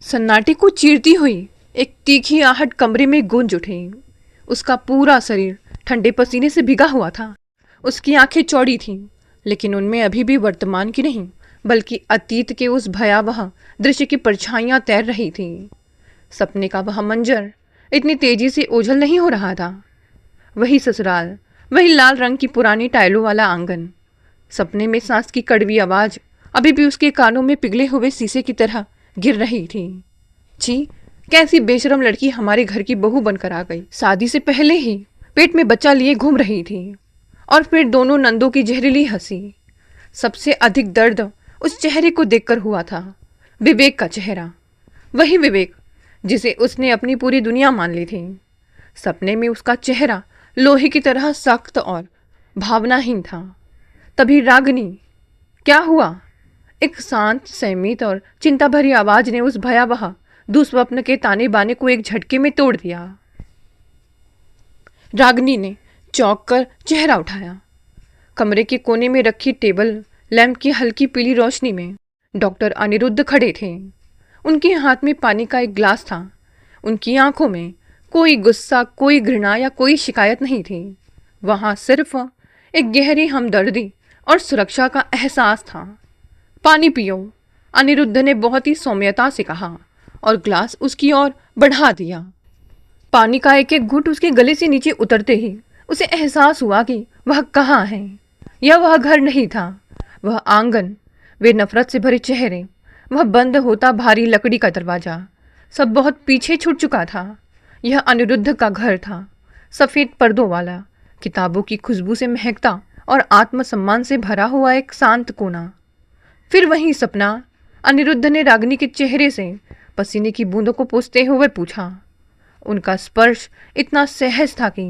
सन्नाटे को चीरती हुई एक तीखी आहट कमरे में गूंज उठी। उसका पूरा शरीर ठंडे पसीने से भीगा हुआ था। उसकी आंखें चौड़ी थीं, लेकिन उनमें अभी भी वर्तमान की नहीं बल्कि अतीत के उस भयावह दृश्य की परछाइयां तैर रही थीं। सपने का वह मंजर इतनी तेजी से ओझल नहीं हो रहा था। वही ससुराल, वही लाल रंग की पुरानी टाइलों वाला आंगन। सपने में सांस की कड़वी आवाज अभी भी उसके कानों में पिघले हुए शीशे की तरह गिर रही थी। छी, कैसी बेशरम लड़की हमारे घर की बहू बनकर आ गई। शादी से पहले ही पेट में बच्चा लिए घूम रही थी, और फिर दोनों नंदों की जहरीली हंसी। सबसे अधिक दर्द उस चेहरे को देखकर हुआ था, विवेक का चेहरा। वही विवेक जिसे उसने अपनी पूरी दुनिया मान ली थी। सपने में उसका चेहरा लोहे की तरह सख्त और भावनाहीन था। तभी रागिनी, क्या हुआ? एक शांत, संयमित और चिंता भरी आवाज ने उस भयावह दुस्वप्न के ताने बाने को एक झटके में तोड़ दिया। रागिनी ने चौंक कर चेहरा उठाया। कमरे के कोने में रखी टेबल लैंप की हल्की पीली रोशनी में डॉक्टर अनिरुद्ध खड़े थे। उनके हाथ में पानी का एक ग्लास था। उनकी आंखों में कोई गुस्सा, कोई घृणा या कोई शिकायत नहीं थी। वहां सिर्फ एक गहरी हमदर्दी और सुरक्षा का एहसास था। पानी पियो, अनिरुद्ध ने बहुत ही सौम्यता से कहा और ग्लास उसकी ओर बढ़ा दिया। पानी का एक एक घूंट उसके गले से नीचे उतरते ही उसे एहसास हुआ कि वह कहाँ है। यह वह घर नहीं था, वह आंगन, वे नफरत से भरे चेहरे, वह बंद होता भारी लकड़ी का दरवाजा, सब बहुत पीछे छूट चुका था। यह अनिरुद्ध का घर था, सफ़ेद पर्दों वाला, किताबों की खुशबू से महकता और आत्मसम्मान से भरा हुआ एक शांत कोना। फिर वही सपना। अनिरुद्ध ने रागिनी के चेहरे से पसीने की बूंदों को पोंछते हुए पूछा। उनका स्पर्श इतना सहज था कि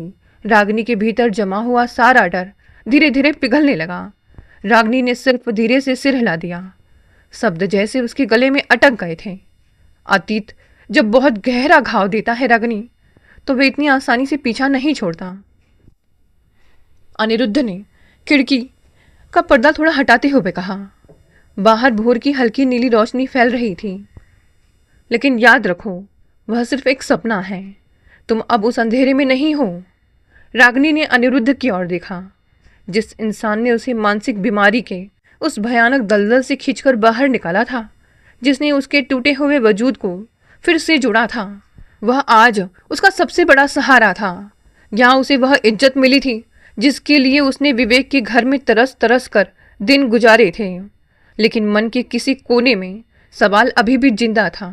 रागिनी के भीतर जमा हुआ सारा डर धीरे धीरे पिघलने लगा। रागिनी ने सिर्फ धीरे से सिर हिला दिया। शब्द जैसे उसके गले में अटक गए थे। अतीत जब बहुत गहरा घाव देता है रागिनी, तो वे इतनी आसानी से पीछा नहीं छोड़ता। अनिरुद्ध ने खिड़की का पर्दा थोड़ा हटाते हुए कहा। बाहर भोर की हल्की नीली रोशनी फैल रही थी। लेकिन याद रखो, वह सिर्फ एक सपना है, तुम अब उस अंधेरे में नहीं हो। रागिनी ने अनिरुद्ध की ओर देखा। जिस इंसान ने उसे मानसिक बीमारी के उस भयानक दलदल से खींचकर बाहर निकाला था, जिसने उसके टूटे हुए वजूद को फिर से जोड़ा था, वह आज उसका सबसे बड़ा सहारा था। यहाँ उसे वह इज्जत मिली थी जिसके लिए उसने विवेक के घर में तरस तरस कर दिन गुजारे थे। लेकिन मन के किसी कोने में सवाल अभी भी जिंदा था।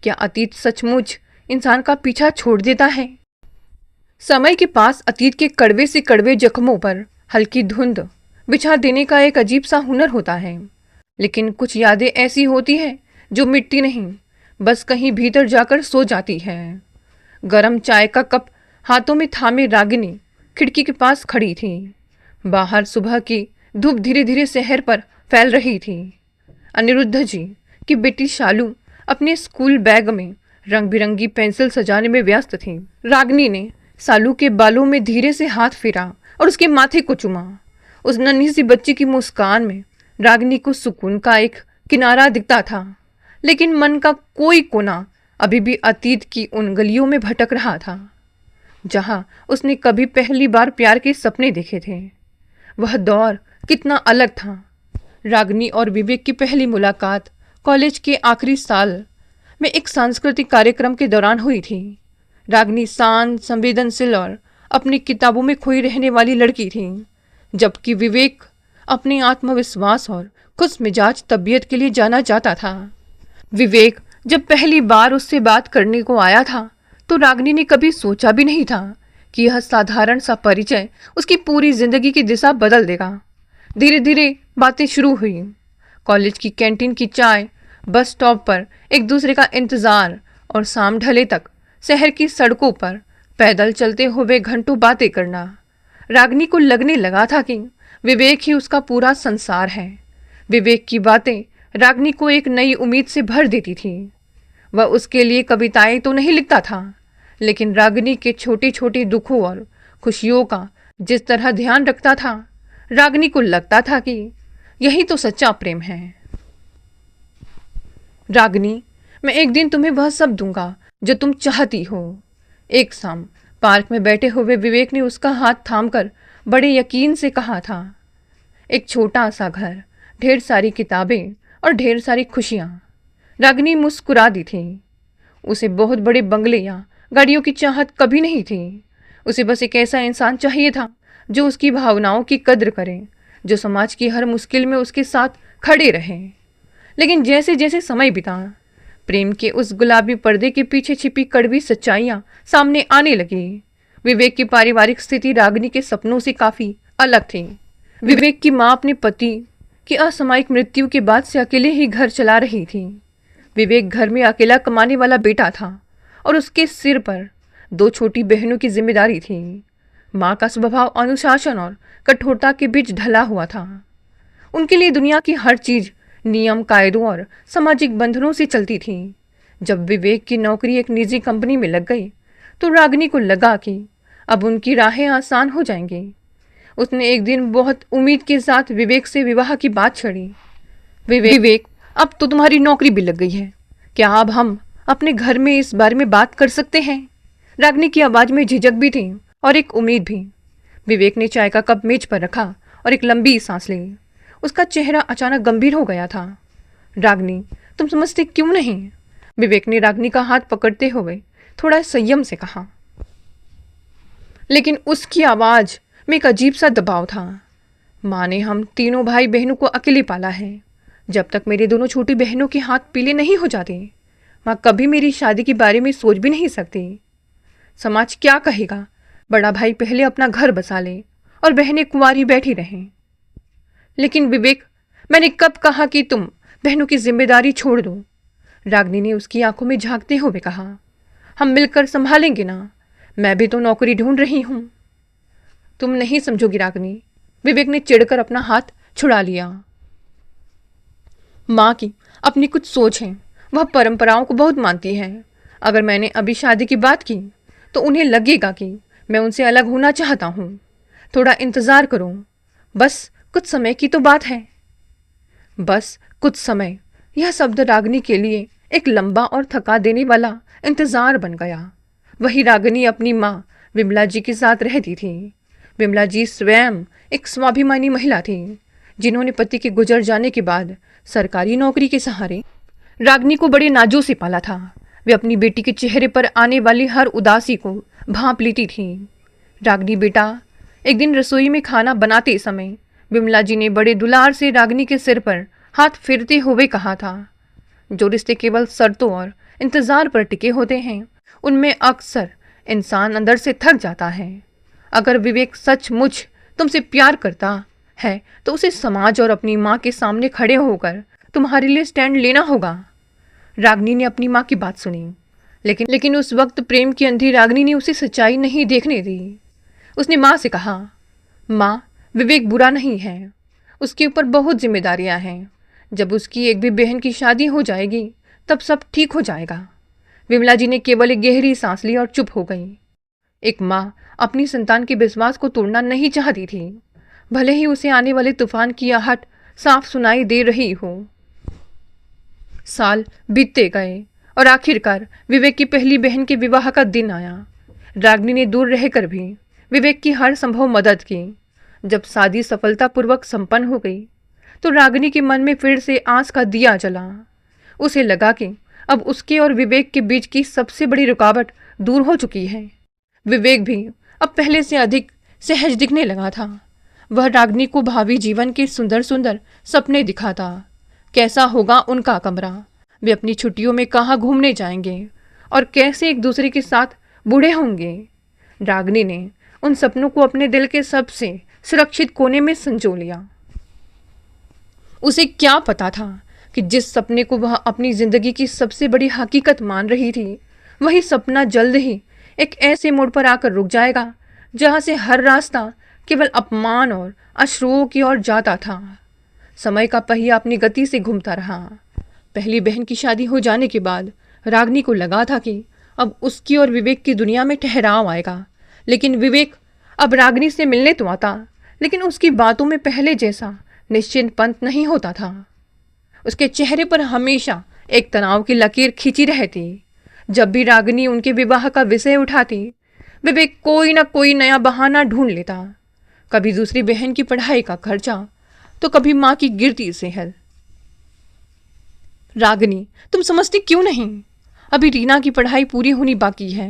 क्या अतीत सचमुच इंसान का पीछा छोड़ देता है? समय के पास अतीत के कड़वे से कड़वे जख्मों पर हल्की धुंध बिछा देने का एक अजीब सा हुनर होता है। लेकिन कुछ यादें ऐसी होती हैं जो मिटती नहीं, बस कहीं भीतर जाकर सो जाती है। गरम चाय का कप हाथों में थामे रागिनी खिड़की के पास खड़ी थी। बाहर सुबह की धूप धीरे धीरे शहर पर फैल रही थी। अनिरुद्ध जी की बेटी शालू अपने स्कूल बैग में रंग बिरंगी पेंसिल सजाने में व्यस्त थी। रागिनी ने शालू के बालों में धीरे से हाथ फेरा और उसके माथे को चूमा। उस नन्ही सी बच्ची की मुस्कान में रागिनी को सुकून का एक किनारा दिखता था। लेकिन मन का कोई कोना अभी भी अतीत की उन गलियों में भटक रहा था जहां उसने कभी पहली बार प्यार के सपने देखे थे। वह दौर कितना अलग था। रागिनी और विवेक की पहली मुलाकात कॉलेज के आखिरी साल में एक सांस्कृतिक कार्यक्रम के दौरान हुई थी। रागिनी शांत, संवेदनशील और अपनी किताबों में खोई रहने वाली लड़की थी, जबकि विवेक अपने आत्मविश्वास और खुश मिजाज तबीयत के लिए जाना जाता था। विवेक जब पहली बार उससे बात करने को आया था, तो रागिनी ने कभी सोचा भी नहीं था कि यह साधारण सा परिचय उसकी पूरी जिंदगी की दिशा बदल देगा। धीरे धीरे बातें शुरू हुई। कॉलेज की कैंटीन की चाय, बस स्टॉप पर एक दूसरे का इंतज़ार और शाम ढले तक शहर की सड़कों पर पैदल चलते हुए घंटों बातें करना। रागिनी को लगने लगा था कि विवेक ही उसका पूरा संसार है। विवेक की बातें रागिनी को एक नई उम्मीद से भर देती थी। वह उसके लिए कविताएं तो नहीं लिखता था, लेकिन रागिनी के छोटे छोटे दुखों और खुशियों का जिस तरह ध्यान रखता था, रागिनी को लगता था कि यही तो सच्चा प्रेम है। रागिनी मैं एक दिन तुम्हें वह सब दूंगा जो तुम चाहती हो। एक शाम पार्क में बैठे हुए विवेक ने उसका हाथ थामकर बड़े यकीन से कहा था। एक छोटा सा घर, ढेर सारी किताबें और ढेर सारी खुशियाँ। रागिनी मुस्कुरा दी थी। उसे बहुत बड़े बंगले या गाड़ियों की चाहत कभी नहीं थी। उसे बस एक ऐसा इंसान चाहिए था जो उसकी भावनाओं की कद्र करे, जो समाज की हर मुश्किल में उसके साथ खड़े रहे। लेकिन जैसे जैसे समय बीता, प्रेम के उस गुलाबी पर्दे के पीछे छिपी कड़वी सच्चाइयां सामने आने लगी। विवेक की पारिवारिक स्थिति रागिनी के सपनों से काफी अलग थी। विवेक की माँ अपने पति की असामयिक मृत्यु के बाद से अकेले ही घर चला रही थी। विवेक घर में अकेला कमाने वाला बेटा था और उसके सिर पर 2 छोटी बहनों की जिम्मेदारी थी। माँ का स्वभाव अनुशासन और कठोरता के बीच ढला हुआ था। उनके लिए दुनिया की हर चीज नियम, कायदों और सामाजिक बंधनों से चलती थी। जब विवेक की नौकरी एक निजी कंपनी में लग गई तो रागिनी को लगा कि अब उनकी राहें आसान हो जाएंगी। उसने एक दिन बहुत उम्मीद के साथ विवेक से विवाह की बात छेड़ी। विवेक, अब तो तुम्हारी नौकरी भी लग गई है, क्या अब हम अपने घर में इस बारे में बात कर सकते हैं? रागिनी की आवाज में झिझक भी थी और एक उम्मीद भी। विवेक ने चाय का कप मेज पर रखा और एक लंबी सांस ली। उसका चेहरा अचानक गंभीर हो गया था। रागिनी, तुम समझते क्यों नहीं? विवेक ने रागिनी का हाथ पकड़ते हुए थोड़ा संयम से कहा। लेकिन उसकी आवाज में एक अजीब सा दबाव था। माँ ने हम तीनों भाई बहनों को अकेले पाला है। जब तक मेरे दोनों छोटी बहनों के हाथ पीले नहीं हो जाते, माँ कभी मेरी शादी के बारे में सोच भी नहीं सकती। समाज क्या कहेगा? बड़ा भाई पहले अपना घर बसा ले और बहनें कुंवारी बैठी रहें। लेकिन विवेक, मैंने कब कहा कि तुम बहनों की जिम्मेदारी छोड़ दो? रागिनी ने उसकी आंखों में झांकते हुए कहा। हम मिलकर संभालेंगे ना, मैं भी तो नौकरी ढूंढ रही हूं। तुम नहीं समझोगी रागिनी, विवेक ने चिढ़कर अपना हाथ छुड़ा लिया। माँ की अपनी कुछ सोच है, वह परंपराओं को बहुत मानती है। अगर मैंने अभी शादी की बात की तो उन्हें लगेगा कि मैं उनसे अलग होना चाहता हूँ। थोड़ा इंतजार करो, बस कुछ समय की तो बात है। बस कुछ समय, यह शब्द रागिनी के लिए एक लंबा और थका देने वाला इंतजार बन गया। वही रागिनी अपनी माँ विमला जी के साथ रहती थी। विमला जी स्वयं एक स्वाभिमानी महिला थी, जिन्होंने पति के गुजर जाने के बाद सरकारी नौकरी के सहारे रागिनी को बड़े नाजों से पाला था। वे अपनी बेटी के चेहरे पर आने वाली हर उदासी को भांप लेती थी। रागिनी बेटा, एक दिन रसोई में खाना बनाते समय विमला जी ने बड़े दुलार से रागिनी के सिर पर हाथ फेरते हुए कहा था, जो रिश्ते केवल शर्तों और इंतजार पर टिके होते हैं, उनमें अक्सर इंसान अंदर से थक जाता है। अगर विवेक सचमुच तुमसे प्यार करता है तो उसे समाज और अपनी माँ के सामने खड़े होकर तुम्हारे लिए स्टैंड लेना होगा। रागिनी ने अपनी माँ की बात सुनी, लेकिन उस वक्त प्रेम की अंधी रागिनी ने उसे सच्चाई नहीं देखने दी। उसने माँ से कहा, माँ, विवेक बुरा नहीं है, उसके ऊपर बहुत जिम्मेदारियां हैं। जब उसकी एक भी बहन की शादी हो जाएगी तब सब ठीक हो जाएगा। विमला जी ने केवल एक गहरी सांस ली और चुप हो गई। एक माँ अपनी संतान के विश्वास को तोड़ना नहीं चाहती थी, भले ही उसे आने वाले तूफान की आहट साफ सुनाई दे रही हो। साल बीतते गए और आखिरकार विवेक की पहली बहन के विवाह का दिन आया। रागिनी ने दूर रहकर भी विवेक की हर संभव मदद की। जब शादी सफलतापूर्वक संपन्न हो गई तो रागिनी के मन में फिर से आस का दिया जला। उसे लगा कि अब उसके और विवेक के बीच की सबसे बड़ी रुकावट दूर हो चुकी है। विवेक भी अब पहले से अधिक सहज दिखने लगा था। वह रागिनी को भावी जीवन के सुंदर सुंदर सपने दिखाता। कैसा होगा उनका कमरा, वे अपनी छुट्टियों में कहाँ घूमने जाएंगे और कैसे एक दूसरे के साथ बूढ़े होंगे। रागिनी ने उन सपनों को अपने दिल के सबसे सुरक्षित कोने में संजो लिया। उसे क्या पता था कि जिस सपने को वह अपनी जिंदगी की सबसे बड़ी हकीकत मान रही थी, वही सपना जल्द ही एक ऐसे मोड़ पर आकर रुक जाएगा जहां से हर रास्ता केवल अपमान और अश्रुओं की ओर जाता था। समय का पहिया अपनी गति से घूमता रहा। पहली बहन की शादी हो जाने के बाद रागिनी को लगा था कि अब उसकी और विवेक की दुनिया में ठहराव आएगा। लेकिन विवेक अब रागिनी से मिलने तो आता, लेकिन उसकी बातों में पहले जैसा निश्चिंत पंत नहीं होता था। उसके चेहरे पर हमेशा एक तनाव की लकीर खींची रहती। जब भी रागिनी उनके विवाह का विषय उठाती, विवेक कोई ना कोई नया बहाना ढूंढ लेता। कभी दूसरी बहन की पढ़ाई का खर्चा, तो कभी माँ की गिरती सेहत। रागिनी, तुम समझती क्यों नहीं? अभी रीना की पढ़ाई पूरी होनी बाकी है।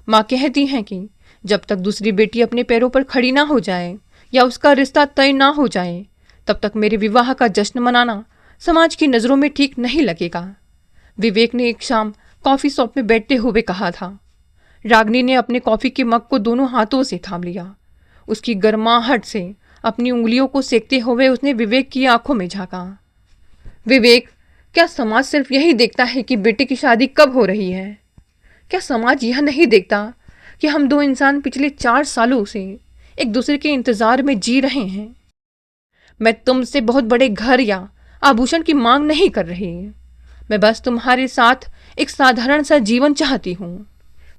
माँ कहती हैं कि जब तक दूसरी बेटी अपने पैरों पर खड़ी ना हो जाए या उसका रिश्ता तय ना हो जाए, तब तक मेरे विवाह का जश्न मनाना समाज की नज़रों में ठीक नहीं लगेगा। विवेक ने एक शाम कॉफ़ी शॉप में बैठते हुए कहा था। रागिनी ने अपने कॉफ़ी के मग को दोनों हाथों से थाम लिया। उसकी गर्माहट से अपनी उंगलियों को सेकते हुए उसने विवेक की आंखों में झांका। विवेक, क्या समाज सिर्फ यही देखता है कि बेटे की शादी कब हो रही है? क्या समाज यह नहीं देखता कि हम दो इंसान पिछले 4 सालों से एक दूसरे के इंतजार में जी रहे हैं? मैं तुमसे बहुत बड़े घर या आभूषण की मांग नहीं कर रही। मैं बस तुम्हारे साथ एक साधारण सा जीवन चाहती हूँ।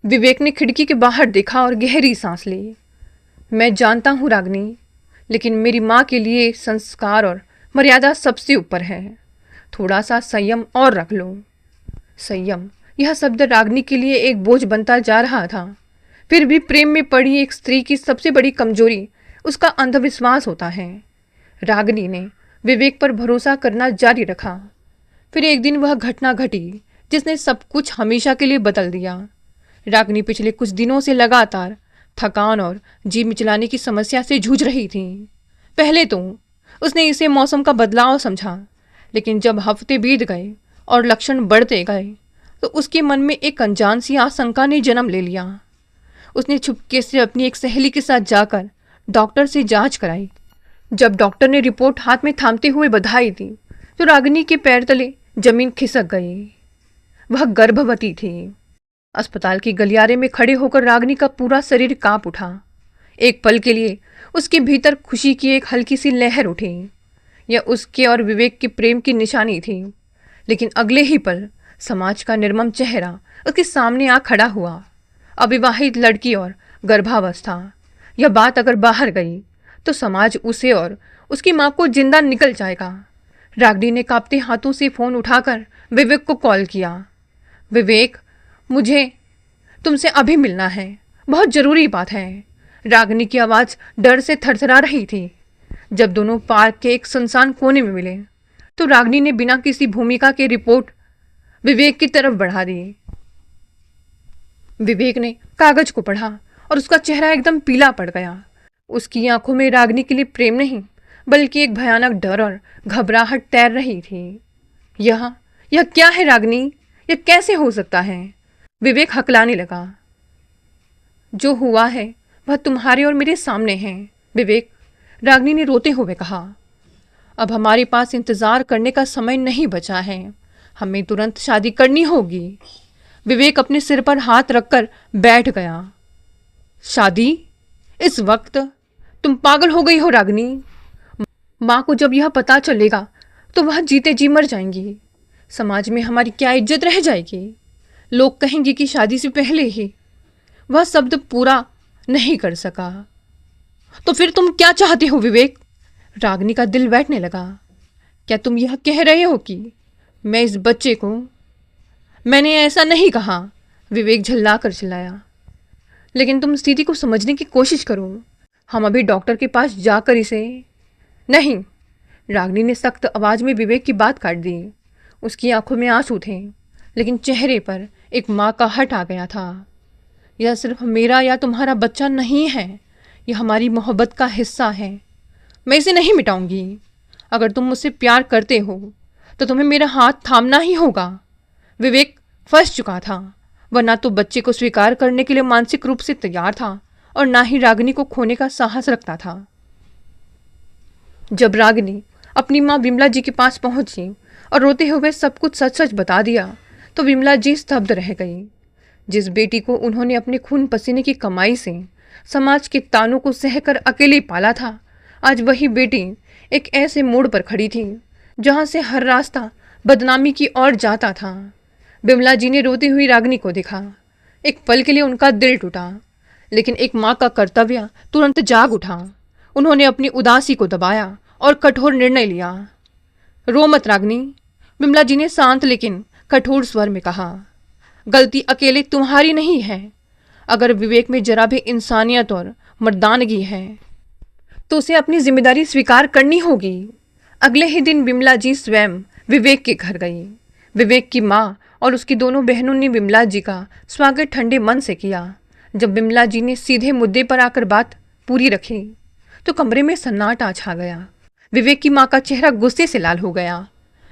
विवेक ने खिड़की के बाहर देखा और गहरी सांस ली। मैं जानता हूँ रागिनी, लेकिन मेरी माँ के लिए संस्कार और मर्यादा सबसे ऊपर है। थोड़ा सा संयम और रख लो। संयम, यह शब्द रागिनी के लिए एक बोझ बनता जा रहा था। फिर भी प्रेम में पड़ी एक स्त्री की सबसे बड़ी कमजोरी उसका अंधविश्वास होता है। रागिनी ने विवेक पर भरोसा करना जारी रखा। फिर एक दिन वह घटना घटी जिसने सब कुछ हमेशा के लिए बदल दिया। रागिनी पिछले कुछ दिनों से लगातार थकान और जी मिचलाने की समस्या से जूझ रही थी। पहले तो उसने इसे मौसम का बदलाव समझा, लेकिन जब हफ्ते बीत गए और लक्षण बढ़ते गए तो उसके मन में एक अनजान सी आशंका ने जन्म ले लिया। उसने छुपके से अपनी एक सहेली के साथ जाकर डॉक्टर से जांच कराई। जब डॉक्टर ने रिपोर्ट हाथ में थामते हुए बधाई दी तो रागिनी के पैर तले जमीन खिसक गई। वह गर्भवती थी। अस्पताल के गलियारे में खड़े होकर रागिनी का पूरा शरीर कांप उठा। एक पल के लिए उसके भीतर खुशी की एक हल्की सी लहर उठी। यह उसके और विवेक के प्रेम की निशानी थी। लेकिन अगले ही पल समाज का निर्मम चेहरा उसके सामने आ खड़ा हुआ। अविवाहित लड़की और गर्भावस्था। यह बात अगर बाहर गई तो समाज उसे और उसकी माँ को जिंदा निकल जाएगा। रागिनी ने कांपते हाथों से फ़ोन उठाकर विवेक को कॉल किया। विवेक, मुझे तुमसे अभी मिलना है, बहुत ज़रूरी बात है। रागिनी की आवाज़ डर से थरथरा रही थी। जब दोनों पार्क के एक सुनसान कोने में मिले तो रागिनी ने बिना किसी भूमिका के रिपोर्ट विवेक की तरफ बढ़ा दी। विवेक ने कागज को पढ़ा और उसका चेहरा एकदम पीला पड़ गया। उसकी आंखों में रागिनी के लिए प्रेम नहीं, बल्कि एक भयानक डर और घबराहट तैर रही थी। यह क्या है रागिनी? यह कैसे हो सकता है? विवेक हकलाने लगा। जो हुआ है वह तुम्हारे और मेरे सामने है विवेक, रागिनी ने रोते हुए कहा। अब हमारे पास इंतजार करने का समय नहीं बचा है। हमें तुरंत शादी करनी होगी। विवेक अपने सिर पर हाथ रखकर बैठ गया। शादी? इस वक्त? तुम पागल हो गई हो रागिनी। माँ को जब यह पता चलेगा तो वह जीते जी मर जाएंगी। समाज में हमारी क्या इज्जत रह जाएगी? लोग कहेंगे कि शादी से पहले ही वह शब्द पूरा नहीं कर सका। तो फिर तुम क्या चाहते हो विवेक? रागिनी का दिल बैठने लगा। क्या तुम यह कह रहे हो कि मैं इस बच्चे को? मैंने ऐसा नहीं कहा, विवेक झल्ला कर चिल्लाया। लेकिन तुम स्थिति को समझने की कोशिश करो। हम अभी डॉक्टर के पास जाकर इसे। नहीं, रागिनी ने सख्त आवाज़ में विवेक की बात काट दी। उसकी आंखों में आंसू थे, लेकिन चेहरे पर एक माँ का हट आ गया था। यह सिर्फ मेरा या तुम्हारा बच्चा नहीं है, यह हमारी मोहब्बत का हिस्सा है। मैं इसे नहीं मिटाऊंगी। अगर तुम मुझसे प्यार करते हो तो तुम्हें मेरा हाथ थामना ही होगा। विवेक फंस चुका था। वह ना तो बच्चे को स्वीकार करने के लिए मानसिक रूप से तैयार था और ना ही रागिनी को खोने का साहस रखता था। जब रागिनी अपनी माँ विमला जी के पास पहुंची और रोते हुए सब कुछ सच सच बता दिया तो विमला जी स्तब्ध रह गई। जिस बेटी को उन्होंने अपने खून पसीने की कमाई से समाज के तानों को सहकर अकेले पाला था, आज वही बेटी एक ऐसे मोड़ पर खड़ी थी जहां से हर रास्ता बदनामी की ओर जाता था। विमला जी ने रोती हुई रागिनी को देखा। एक पल के लिए उनका दिल टूटा, लेकिन एक माँ का कर्तव्य तुरंत जाग उठा। उन्होंने अपनी उदासी को दबाया और कठोर निर्णय लिया। रो मत रागिनी, विमला जी ने शांत लेकिन कठोर स्वर में कहा, गलती अकेले तुम्हारी नहीं है। अगर विवेक में जरा भी इंसानियत और मर्दानगी है तो उसे अपनी जिम्मेदारी स्वीकार करनी होगी। अगले ही दिन बिमला जी स्वयं विवेक के घर गई। विवेक की माँ और उसकी दोनों बहनों ने बिमला जी का स्वागत ठंडे मन से किया। जब बिमला जी ने सीधे मुद्दे पर आकर बात पूरी रखी तो कमरे में सन्नाटा छा गया। विवेक की माँ का चेहरा गुस्से से लाल हो गया।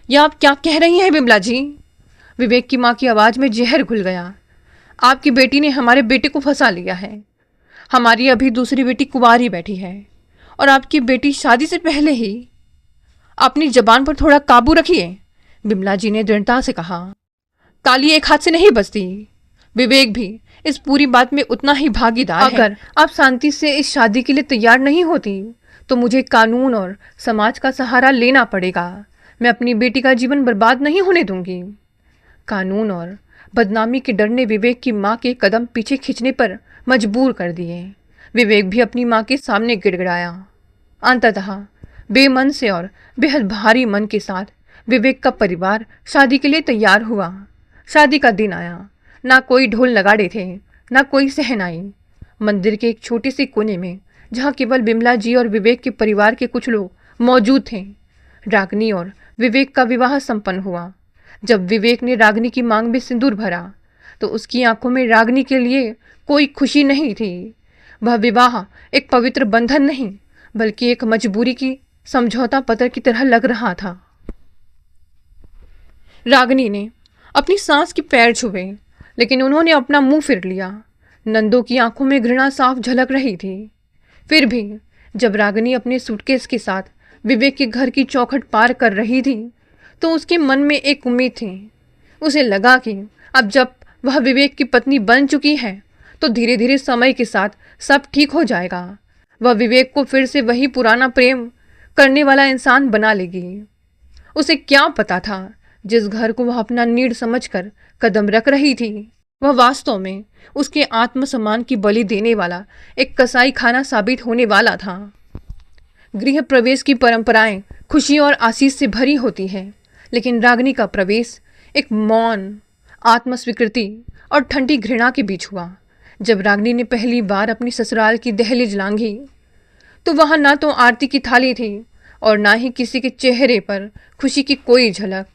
यह आप क्या कह रही हैं बिमला जी? विवेक की माँ की आवाज़ में जहर घुल गया। आपकी बेटी ने हमारे बेटे को फंसा लिया है। हमारी अभी दूसरी बेटी कुंवारी बैठी है और आपकी बेटी शादी से पहले ही। अपनी जबान पर थोड़ा काबू रखिए, बिमला जी ने दृढ़ता से कहा। ताली एक हाथ से नहीं बजती। विवेक भी इस पूरी बात में उतना ही भागीदार है। अगर आप शांति से इस शादी के लिए तैयार नहीं होती तो मुझे कानून और समाज का सहारा लेना पड़ेगा। मैं अपनी बेटी का जीवन बर्बाद नहीं होने दूंगी। कानून और बदनामी के डर ने विवेक की माँ के कदम पीछे खींचने पर मजबूर कर दिए। विवेक भी अपनी माँ के सामने गिड़गिड़ाया। अंततः बेमन से और बेहद भारी मन के साथ विवेक का परिवार शादी के लिए तैयार हुआ। शादी का दिन आया। ना कोई ढोल नगाड़े थे, ना कोई सहनाई। मंदिर के एक छोटे से कोने में, जहाँ केवल बिमला जी और विवेक के परिवार के कुछ लोग मौजूद थे, रागनी और विवेक का विवाह संपन्न हुआ। जब विवेक ने रागनी की मांग में सिंदूर भरा तो उसकी आंखों में रागनी के लिए कोई खुशी नहीं थी। वह विवाह एक पवित्र बंधन नहीं बल्कि एक मजबूरी की समझौता पत्र की तरह लग रहा था। रागनी ने अपनी सास के पैर छुए लेकिन उन्होंने अपना मुंह फिर लिया। नंदों की आंखों में घृणा साफ झलक रही थी। फिर भी जब रागनी अपने सूटकेस के साथ विवेक के घर की चौखट पार कर रही थी तो उसके मन में एक उम्मीद थी। उसे लगा कि अब जब वह विवेक की पत्नी बन चुकी है तो धीरे धीरे समय के साथ सब ठीक हो जाएगा। वह विवेक को फिर से वही पुराना प्रेम करने वाला इंसान बना लेगी। उसे क्या पता था जिस घर को वह अपना नीड़ समझकर कदम रख रही थी वह वास्तव में उसके आत्मसम्मान की बलि देने वाला एक कसाई खाना साबित होने वाला था। गृह प्रवेश की परंपराएं खुशी और आशीष से भरी होती है, लेकिन रागनी का प्रवेश एक मौन आत्मस्वीकृति और ठंडी घृणा के बीच हुआ। जब रागनी ने पहली बार अपनी ससुराल की दहलीज लांघी तो वहां ना तो आरती की थाली थी और ना ही किसी के चेहरे पर खुशी की कोई झलक।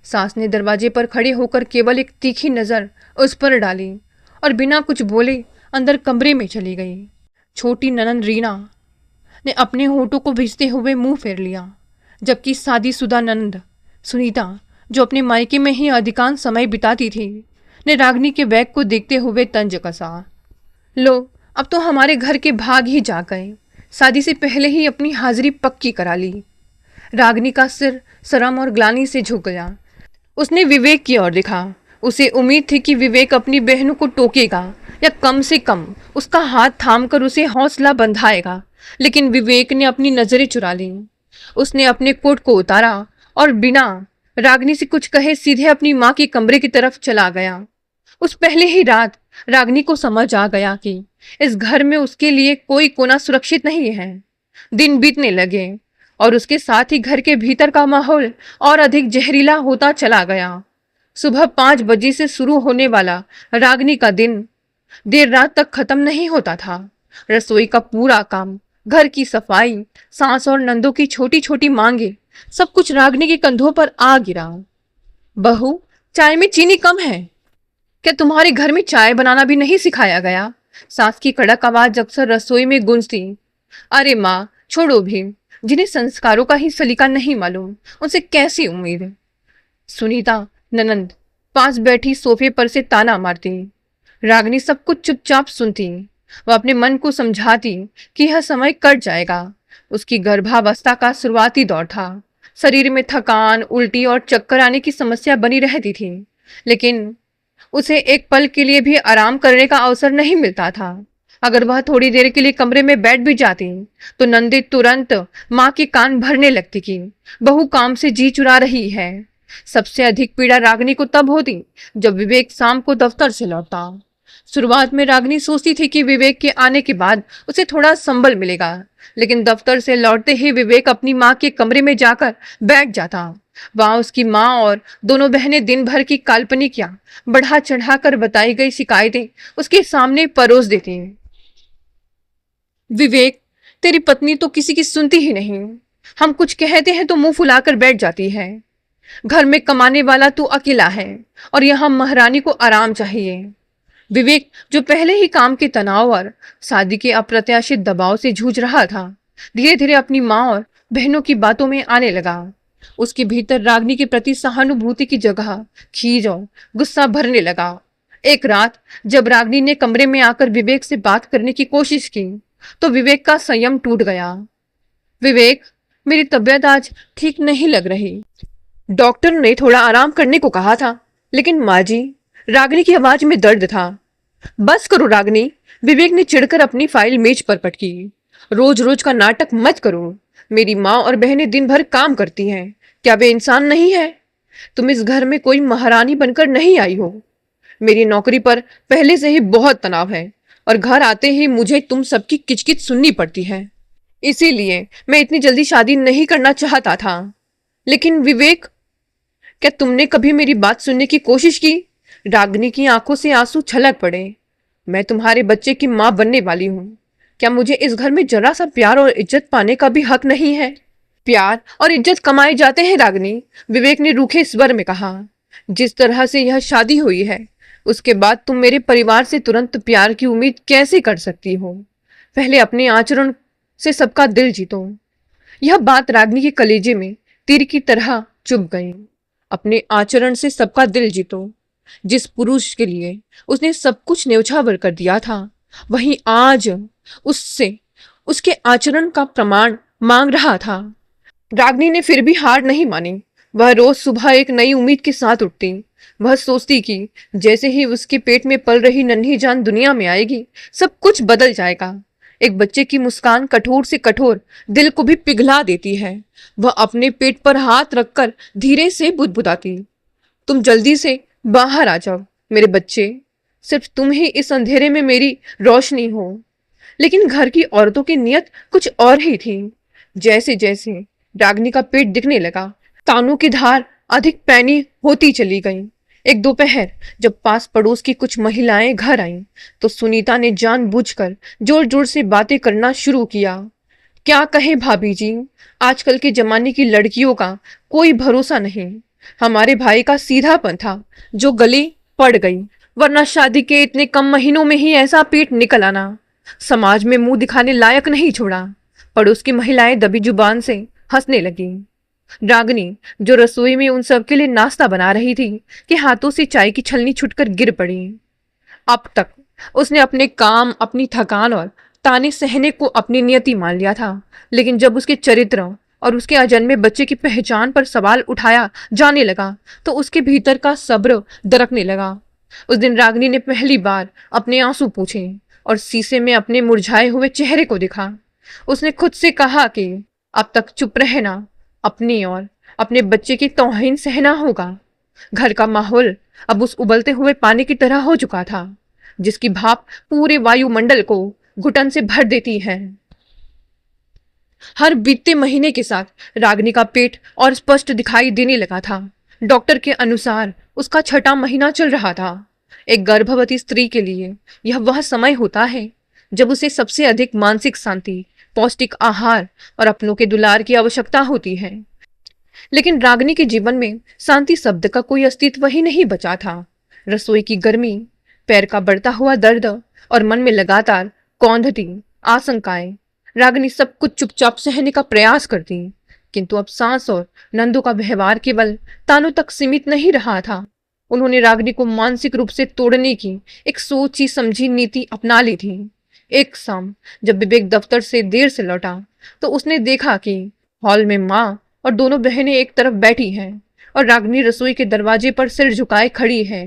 सास ने दरवाजे पर खड़े होकर केवल एक तीखी नज़र उस पर डाली और बिना कुछ बोले अंदर कमरे में चली गई। छोटी ननंद रीना ने अपने होठों को भिजते हुए मुंह फेर लिया, जबकि शादीशुदा ननंद सुनीता, जो अपने मायके में ही अधिकांश समय बिताती थी, ने रागनी के बैग को देखते हुए तंज कसा। लो, अब तो हमारे घर के भाग ही जा गए। शादी से पहले ही अपनी हाजिरी पक्की करा ली। रागनी का सिर शर्म और ग्लानि से झुक गया। उसने विवेक की ओर देखा। उसे उम्मीद थी कि विवेक अपनी बहनों को टोकेगा या कम से कम उसका हाथ थामकर उसे हौसला बंधाएगा, लेकिन विवेक ने अपनी नजरें चुरा ली। उसने अपने कोट को उतारा और बिना रागनी से कुछ कहे सीधे अपनी माँ के कमरे की तरफ चला गया। उस पहले ही रात रागनी को समझ आ गया कि इस घर में उसके लिए कोई कोना सुरक्षित नहीं है। दिन बीतने लगे और उसके साथ ही घर के भीतर का माहौल और अधिक जहरीला होता चला गया। सुबह 5 बजे से शुरू होने वाला रागनी का दिन देर रात तक खत्म नहीं होता था। रसोई का पूरा काम, घर की सफाई, सास और नंदों की छोटी छोटी मांगे, सब कुछ रागनी के कंधों पर आ गिरा। बहू, चाय में चीनी कम है। क्या तुम्हारे घर में चाय बनाना भी नहीं सिखाया गया? सास की कड़क आवाज अक्सर रसोई में गूंजती। अरे माँ, छोड़ो भी, जिन्हें संस्कारों का ही सलीका नहीं मालूम, उनसे कैसी उम्मीद। सुनीता ननंद पास बैठी सोफे पर से ताना मारती। रागनी सब कुछ चुपचाप सुनती। वह अपने मन को समझाती कि यह समय कट जाएगा। उसकी गर्भावस्था का शुरुआती दौर था। शरीर में थकान, उल्टी और चक्कर आने की समस्या बनी रहती थी, लेकिन उसे एक पल के लिए भी आराम करने का अवसर नहीं मिलता था। अगर वह थोड़ी देर के लिए कमरे में बैठ भी जाती तो नंदी तुरंत माँ के कान भरने लगती कि बहू काम से जी चुरा रही है। सबसे अधिक पीड़ा रागनी को तब होती जब विवेक शाम को दफ्तर से लौटता। शुरुआत में रागिनी सोचती थी कि विवेक के आने के बाद उसे थोड़ा संबल मिलेगा, लेकिन दफ्तर से लौटते ही विवेक अपनी माँ के कमरे में जाकर बैठ जाता। वहां उसकी माँ और दोनों बहनें दिन भर की काल्पनिक या बढ़ा चढ़ाकर बताई गई शिकायतें उसके सामने परोस देती हैं। विवेक, तेरी पत्नी तो किसी की सुनती ही नहीं। हम कुछ कहते हैं तो मुंह फुलाकर बैठ जाती है। घर में कमाने वाला तू अकेला है और यहाँ महारानी को आराम चाहिए। विवेक, जो पहले ही काम के तनाव और शादी के अप्रत्याशित दबाव से जूझ रहा था, धीरे धीरे अपनी माँ और बहनों की बातों में आने लगा। उसके भीतर रागिनी के प्रति सहानुभूति की जगह खीज और गुस्सा भरने लगा। एक रात जब रागिनी ने कमरे में आकर विवेक से बात करने की कोशिश की तो विवेक का संयम टूट गया। विवेक, मेरी तबीयत आज ठीक नहीं लग रही। डॉक्टर ने थोड़ा आराम करने को कहा था, लेकिन माँ जी, रागिनी की आवाज में दर्द था। बस करो रागिनी, विवेक ने चिढ़कर अपनी फाइल मेज पर पटकी। रोज रोज का नाटक मत करो। मेरी माँ और बहनें दिन भर काम करती हैं, क्या वे इंसान नहीं है? तुम इस घर में कोई महारानी बनकर नहीं आई हो। मेरी नौकरी पर पहले से ही बहुत तनाव है और घर आते ही मुझे तुम सबकी किचकिच सुननी पड़ती है। इसीलिए मैं इतनी जल्दी शादी नहीं करना चाहता था। लेकिन विवेक, क्या तुमने कभी मेरी बात सुनने की कोशिश की? रागिनी की आंखों से आंसू छलक पड़े। मैं तुम्हारे बच्चे की मां बनने वाली हूं। क्या मुझे इस घर में जरा सा प्यार और इज्जत पाने का भी हक नहीं है? प्यार और इज्जत कमाए जाते हैं रागिनी, विवेक ने रूखे स्वर में कहा। जिस तरह से यह शादी हुई है, उसके बाद तुम मेरे परिवार से तुरंत प्यार की उम्मीद कैसे कर सकती हो? पहले अपने आचरण से सबका दिल जीतो। यह बात रागिनी के कलेजे में तीर की तरह चुभ गई। अपने आचरण से सबका दिल जीतो। जिस पुरुष के लिए उसने सब कुछ न्यौछावर कर दिया था, वहीं आज उससे उसके आचरण का प्रमाण मांग रहा था। रागिनी ने फिर भी हार नहीं मानी। वह रोज सुबह एक नई उम्मीद के साथ उठती। वह सोचती कि जैसे ही उसके पेट में पल रही नन्ही जान दुनिया में आएगी, सब कुछ बदल जाएगा। एक बच्चे की मुस्कान कठोर से कठोर दिल को भी पिघला देती है। वह अपने पेट पर हाथ रखकर धीरे से बुदबुदाती, तुम जल्दी से बाहर आ जाओ मेरे बच्चे, सिर्फ तुम ही इस अंधेरे में मेरी रोशनी हो। लेकिन घर की औरतों की नीयत कुछ और ही थी। जैसे जैसे रागिनी का पेट दिखने लगा, तानों की धार अधिक पैनी होती चली गई। एक दोपहर जब पास पड़ोस की कुछ महिलाएं घर आईं, तो सुनीता ने जानबूझकर जोर जोर से बातें करना शुरू किया। क्या कहें भाभी जी, आजकल के जमाने की लड़कियों का कोई भरोसा नहीं। हमारे भाई का सीधापन था जो गली पड़ गई, वरना शादी के इतने कम महीनों में ही ऐसा पेट निकल आना समाज में मुंह दिखाने लायक नहीं छोड़ा। पड़ोस की महिलाएं दबी जुबान से हंसने लगी। रागिनी, जो रसोई में उन सब के लिए नाश्ता बना रही थी, के हाथों से चाय की छलनी छुटकर गिर पड़ी। अब तक उसने अपने काम, अपनी थकान और ताने सहने को अपनी नियति मान लिया था, लेकिन जब उसके चरित्र और उसके अजन्मे बच्चे की पहचान पर सवाल उठाया जाने लगा, तो उसके भीतर का सब्र दरकने लगा। उस दिन रागिनी ने पहली बार अपने आंसू पूछे और शीशे में अपने मुरझाए हुए चेहरे को देखा। उसने खुद से कहा कि अब तक चुप रहना अपनी और अपने बच्चे की तौहीन सहना होगा। घर का माहौल अब उस उबलते हुए पानी की तरह हो चुका था, जिसकी भाप पूरे वायुमंडल को घुटन से भर देती है। हर बीतते महीने के साथ रागिनी का पेट और स्पष्ट दिखाई देने लगा था। डॉक्टर के अनुसार उसका छठा महीना चल रहा था। एक गर्भवती स्त्री के लिए यह वह समय होता है जब उसे सबसे अधिक मानसिक शांति, पौष्टिक आहार और अपनों के दुलार की आवश्यकता होती है। लेकिन रागिनी के जीवन में शांति शब्द का कोई अस्तित्व ही नहीं बचा था। रसोई की गर्मी, पैर का बढ़ता हुआ दर्द और मन में लगातार कौंधती आशंकाएं। रागिनी सब कुछ चुपचाप सहने का प्रयास करती, किंतु अब सास और नंदू का व्यवहार केवल तानों तक सीमित नहीं रहा था। उन्होंने रागिनी को मानसिक रूप से तोड़ने की एक सोची समझी नीति अपना ली थी। एक शाम जब विवेक दफ्तर से देर से लौटा, तो उसने देखा कि हॉल में माँ और दोनों बहनें एक तरफ बैठी हैं और रागिनी रसोई के दरवाजे पर सिर झुकाए खड़ी है।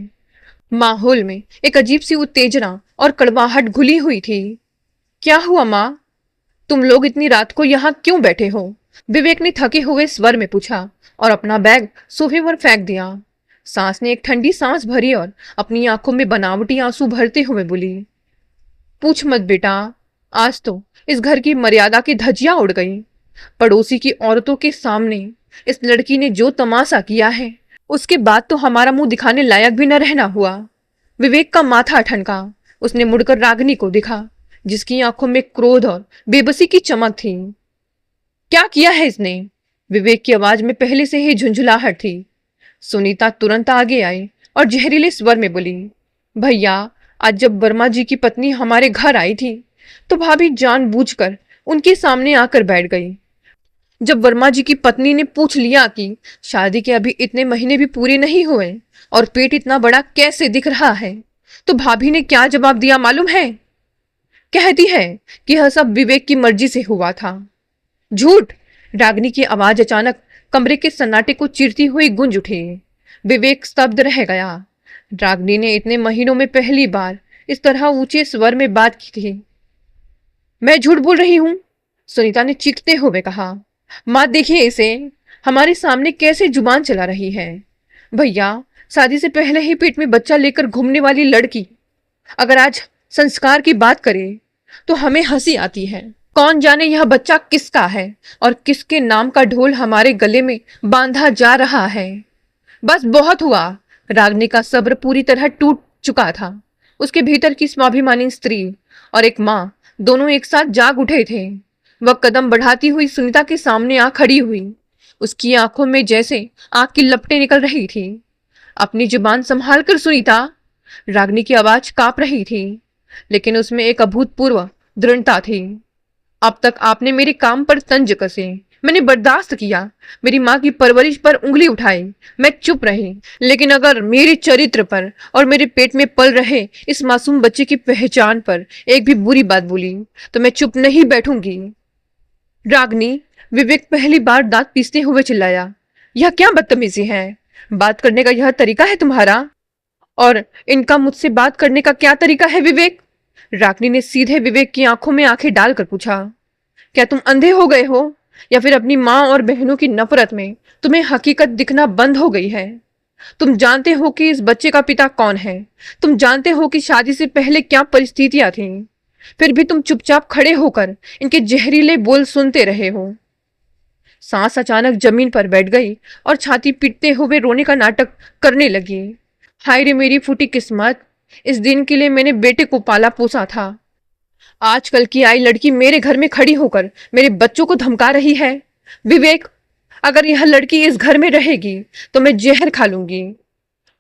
माहौल में एक अजीब सी उत्तेजना और कड़वाहट घुली हुई थी। क्या हुआ माँ, तुम लोग इतनी रात को यहाँ क्यों बैठे हो? विवेक ने थके हुए स्वर में पूछा और अपना बैग सोफे पर फेंक दिया। सांस ने एक ठंडी सांस भरी और अपनी आंखों में बनावटी आंसू भरते हुए बोली, पूछ मत बेटा, आज तो इस घर की मर्यादा की धज्जियां उड़ गई। पड़ोसी की औरतों के सामने इस लड़की ने जो तमाशा किया है, उसके बाद तो हमारा मुंह दिखाने लायक भी न रहना हुआ। विवेक का माथा ठनका। उसने मुड़कर रागिनी को देखा, जिसकी आंखों में क्रोध और बेबसी की चमक थी। क्या किया है इसने? विवेक की आवाज में पहले से ही झुंझुलाहट थी। सुनीता तुरंत आगे आई और जहरीले स्वर में बोली, भैया, आज जब वर्मा जी की पत्नी हमारे घर आई थी तो भाभी जानबूझकर उनके सामने आकर बैठ गई। जब वर्मा जी की पत्नी ने पूछ लिया कि शादी के अभी इतने महीने भी पूरे नहीं हुए और पेट इतना बड़ा कैसे दिख रहा है, तो भाभी ने क्या जवाब दिया मालूम है? कहती है कि यह सब विवेक की मर्जी से हुआ था। झूठ! रागिनी की आवाज अचानक कमरे के सन्नाटे को चीरती हुई गूंज उठी। विवेक स्तब्ध रह गया। रागिनी ने इतने महीनों में पहली बार इस तरह ऊंचे स्वर में बात की थी। मैं झूठ बोल रही हूं? सुनीता ने चीखते हुए कहा। मां, देखिए इसे, हमारे सामने कैसे जुबान चला रही है। भैया, शादी से पहले ही पेट में बच्चा लेकर घूमने वाली लड़की अगर आज संस्कार की बात करे तो हमें हंसी आती है। कौन जाने यह बच्चा किसका है और किसके नाम का ढोल हमारे गले में बांधा जा रहा है। बस बहुत हुआ। रागिनी का सब्र पूरी तरह टूट चुका था। उसके भीतर की स्वाभिमानी स्त्री और एक मां दोनों एक साथ जाग उठे थे। वह कदम बढ़ाती हुई सुनीता के सामने आ खड़ी हुई। उसकी आंखों में जैसे आग की लपटें निकल रही थी। अपनी जुबान संभाल कर सुनीता। रागिनी की आवाज कांप रही थी, लेकिन उसमें एक अभूतपूर्व दृढ़ता थी। अब तक आपने मेरे काम पर तंज कसे, मैंने बर्दाश्त किया, मेरी माँ की परवरिश पर उंगली उठाई, मैं चुप रही। लेकिन अगर मेरे चरित्र पर और मेरे पेट में पल रहे इस मासूम बच्चे की पहचान पर एक भी बुरी बात बोली तो मैं चुप नहीं बैठूंगी। रागिनी, विवेक पहली बार दांत पीसते हुए चिल्लाया, यह क्या बदतमीजी है? बात करने का यह तरीका है तुम्हारा? और इनका मुझसे बात करने का क्या तरीका है विवेक? रागिनी ने सीधे विवेक की आंखों में आंखें डालकर पूछा, क्या तुम अंधे हो गए हो या फिर अपनी माँ और बहनों की नफरत में तुम्हें हकीकत दिखना बंद हो गई है? तुम जानते हो कि इस बच्चे का पिता कौन है? तुम जानते हो कि शादी से पहले क्या परिस्थितियां थीं? फिर भी तुम चुपचाप खड़े होकर इनके जहरीले बोल सुनते रहे हो। सांस अचानक जमीन पर बैठ गई और छाती पीटते हुए रोने का नाटक करने लगी। हाय रे मेरी फूटी किस्मत, इस दिन के लिए मैंने बेटे को पाला पोसा था। आजकल की आई लड़की मेरे घर में खड़ी होकर मेरे बच्चों को धमका रही है। विवेक, अगर यह लड़की इस घर में रहेगी तो मैं जहर खा लूंगी।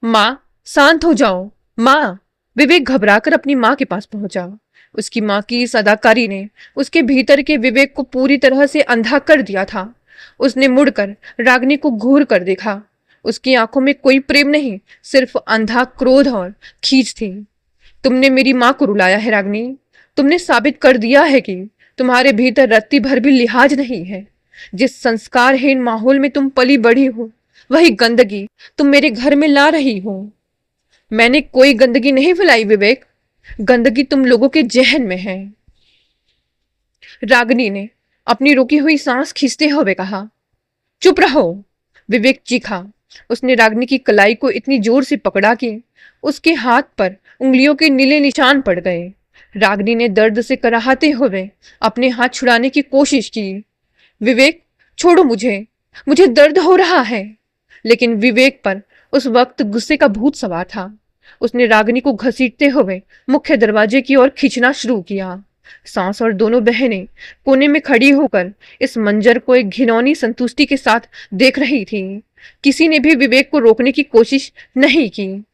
माँ, शांत हो जाओ। माँ! विवेक घबराकर अपनी माँ के पास पहुंचा। उसकी माँ की इस अदाकारी ने उसके भीतर के विवेक को पूरी तरह से अंधा कर दिया था। उसने मुड़कर रागिनी को घूर कर देखा। उसकी आंखों में कोई प्रेम नहीं, सिर्फ अंधा क्रोध और खींच थी। तुमने मेरी माँ को रुलाया है रागिनी। तुमने साबित कर दिया है कि तुम्हारे भीतर रत्ती भर भी लिहाज नहीं है। जिस संस्कारहीन माहौल में तुम पली बढ़ी हो, वही गंदगी तुम मेरे घर में ला रही हो। मैंने कोई गंदगी नहीं फैलाई विवेक, गंदगी तुम लोगों के जहन में है। रागिनी ने अपनी रुकी हुई सांस खींचते हुए कहा। चुप रहो! विवेक चीखा। उसने रागिनी की कलाई को इतनी जोर से पकड़ा कि उसके हाथ पर उंगलियों के नीले निशान पड़ गए। रागिनी ने दर्द से कराहते हुए अपने हाथ छुड़ाने की कोशिश की। विवेक, छोड़ो मुझे, मुझे दर्द हो रहा है। लेकिन विवेक पर उस वक्त गुस्से का भूत सवार था। उसने रागिनी को घसीटते हुए मुख्य दरवाजे की ओर खींचना शुरू किया। सांस और दोनों बहनें कोने में खड़ी होकर इस मंजर को एक घिनौनी संतुष्टि के साथ देख रही थी। किसी ने भी विवेक को रोकने की कोशिश नहीं की।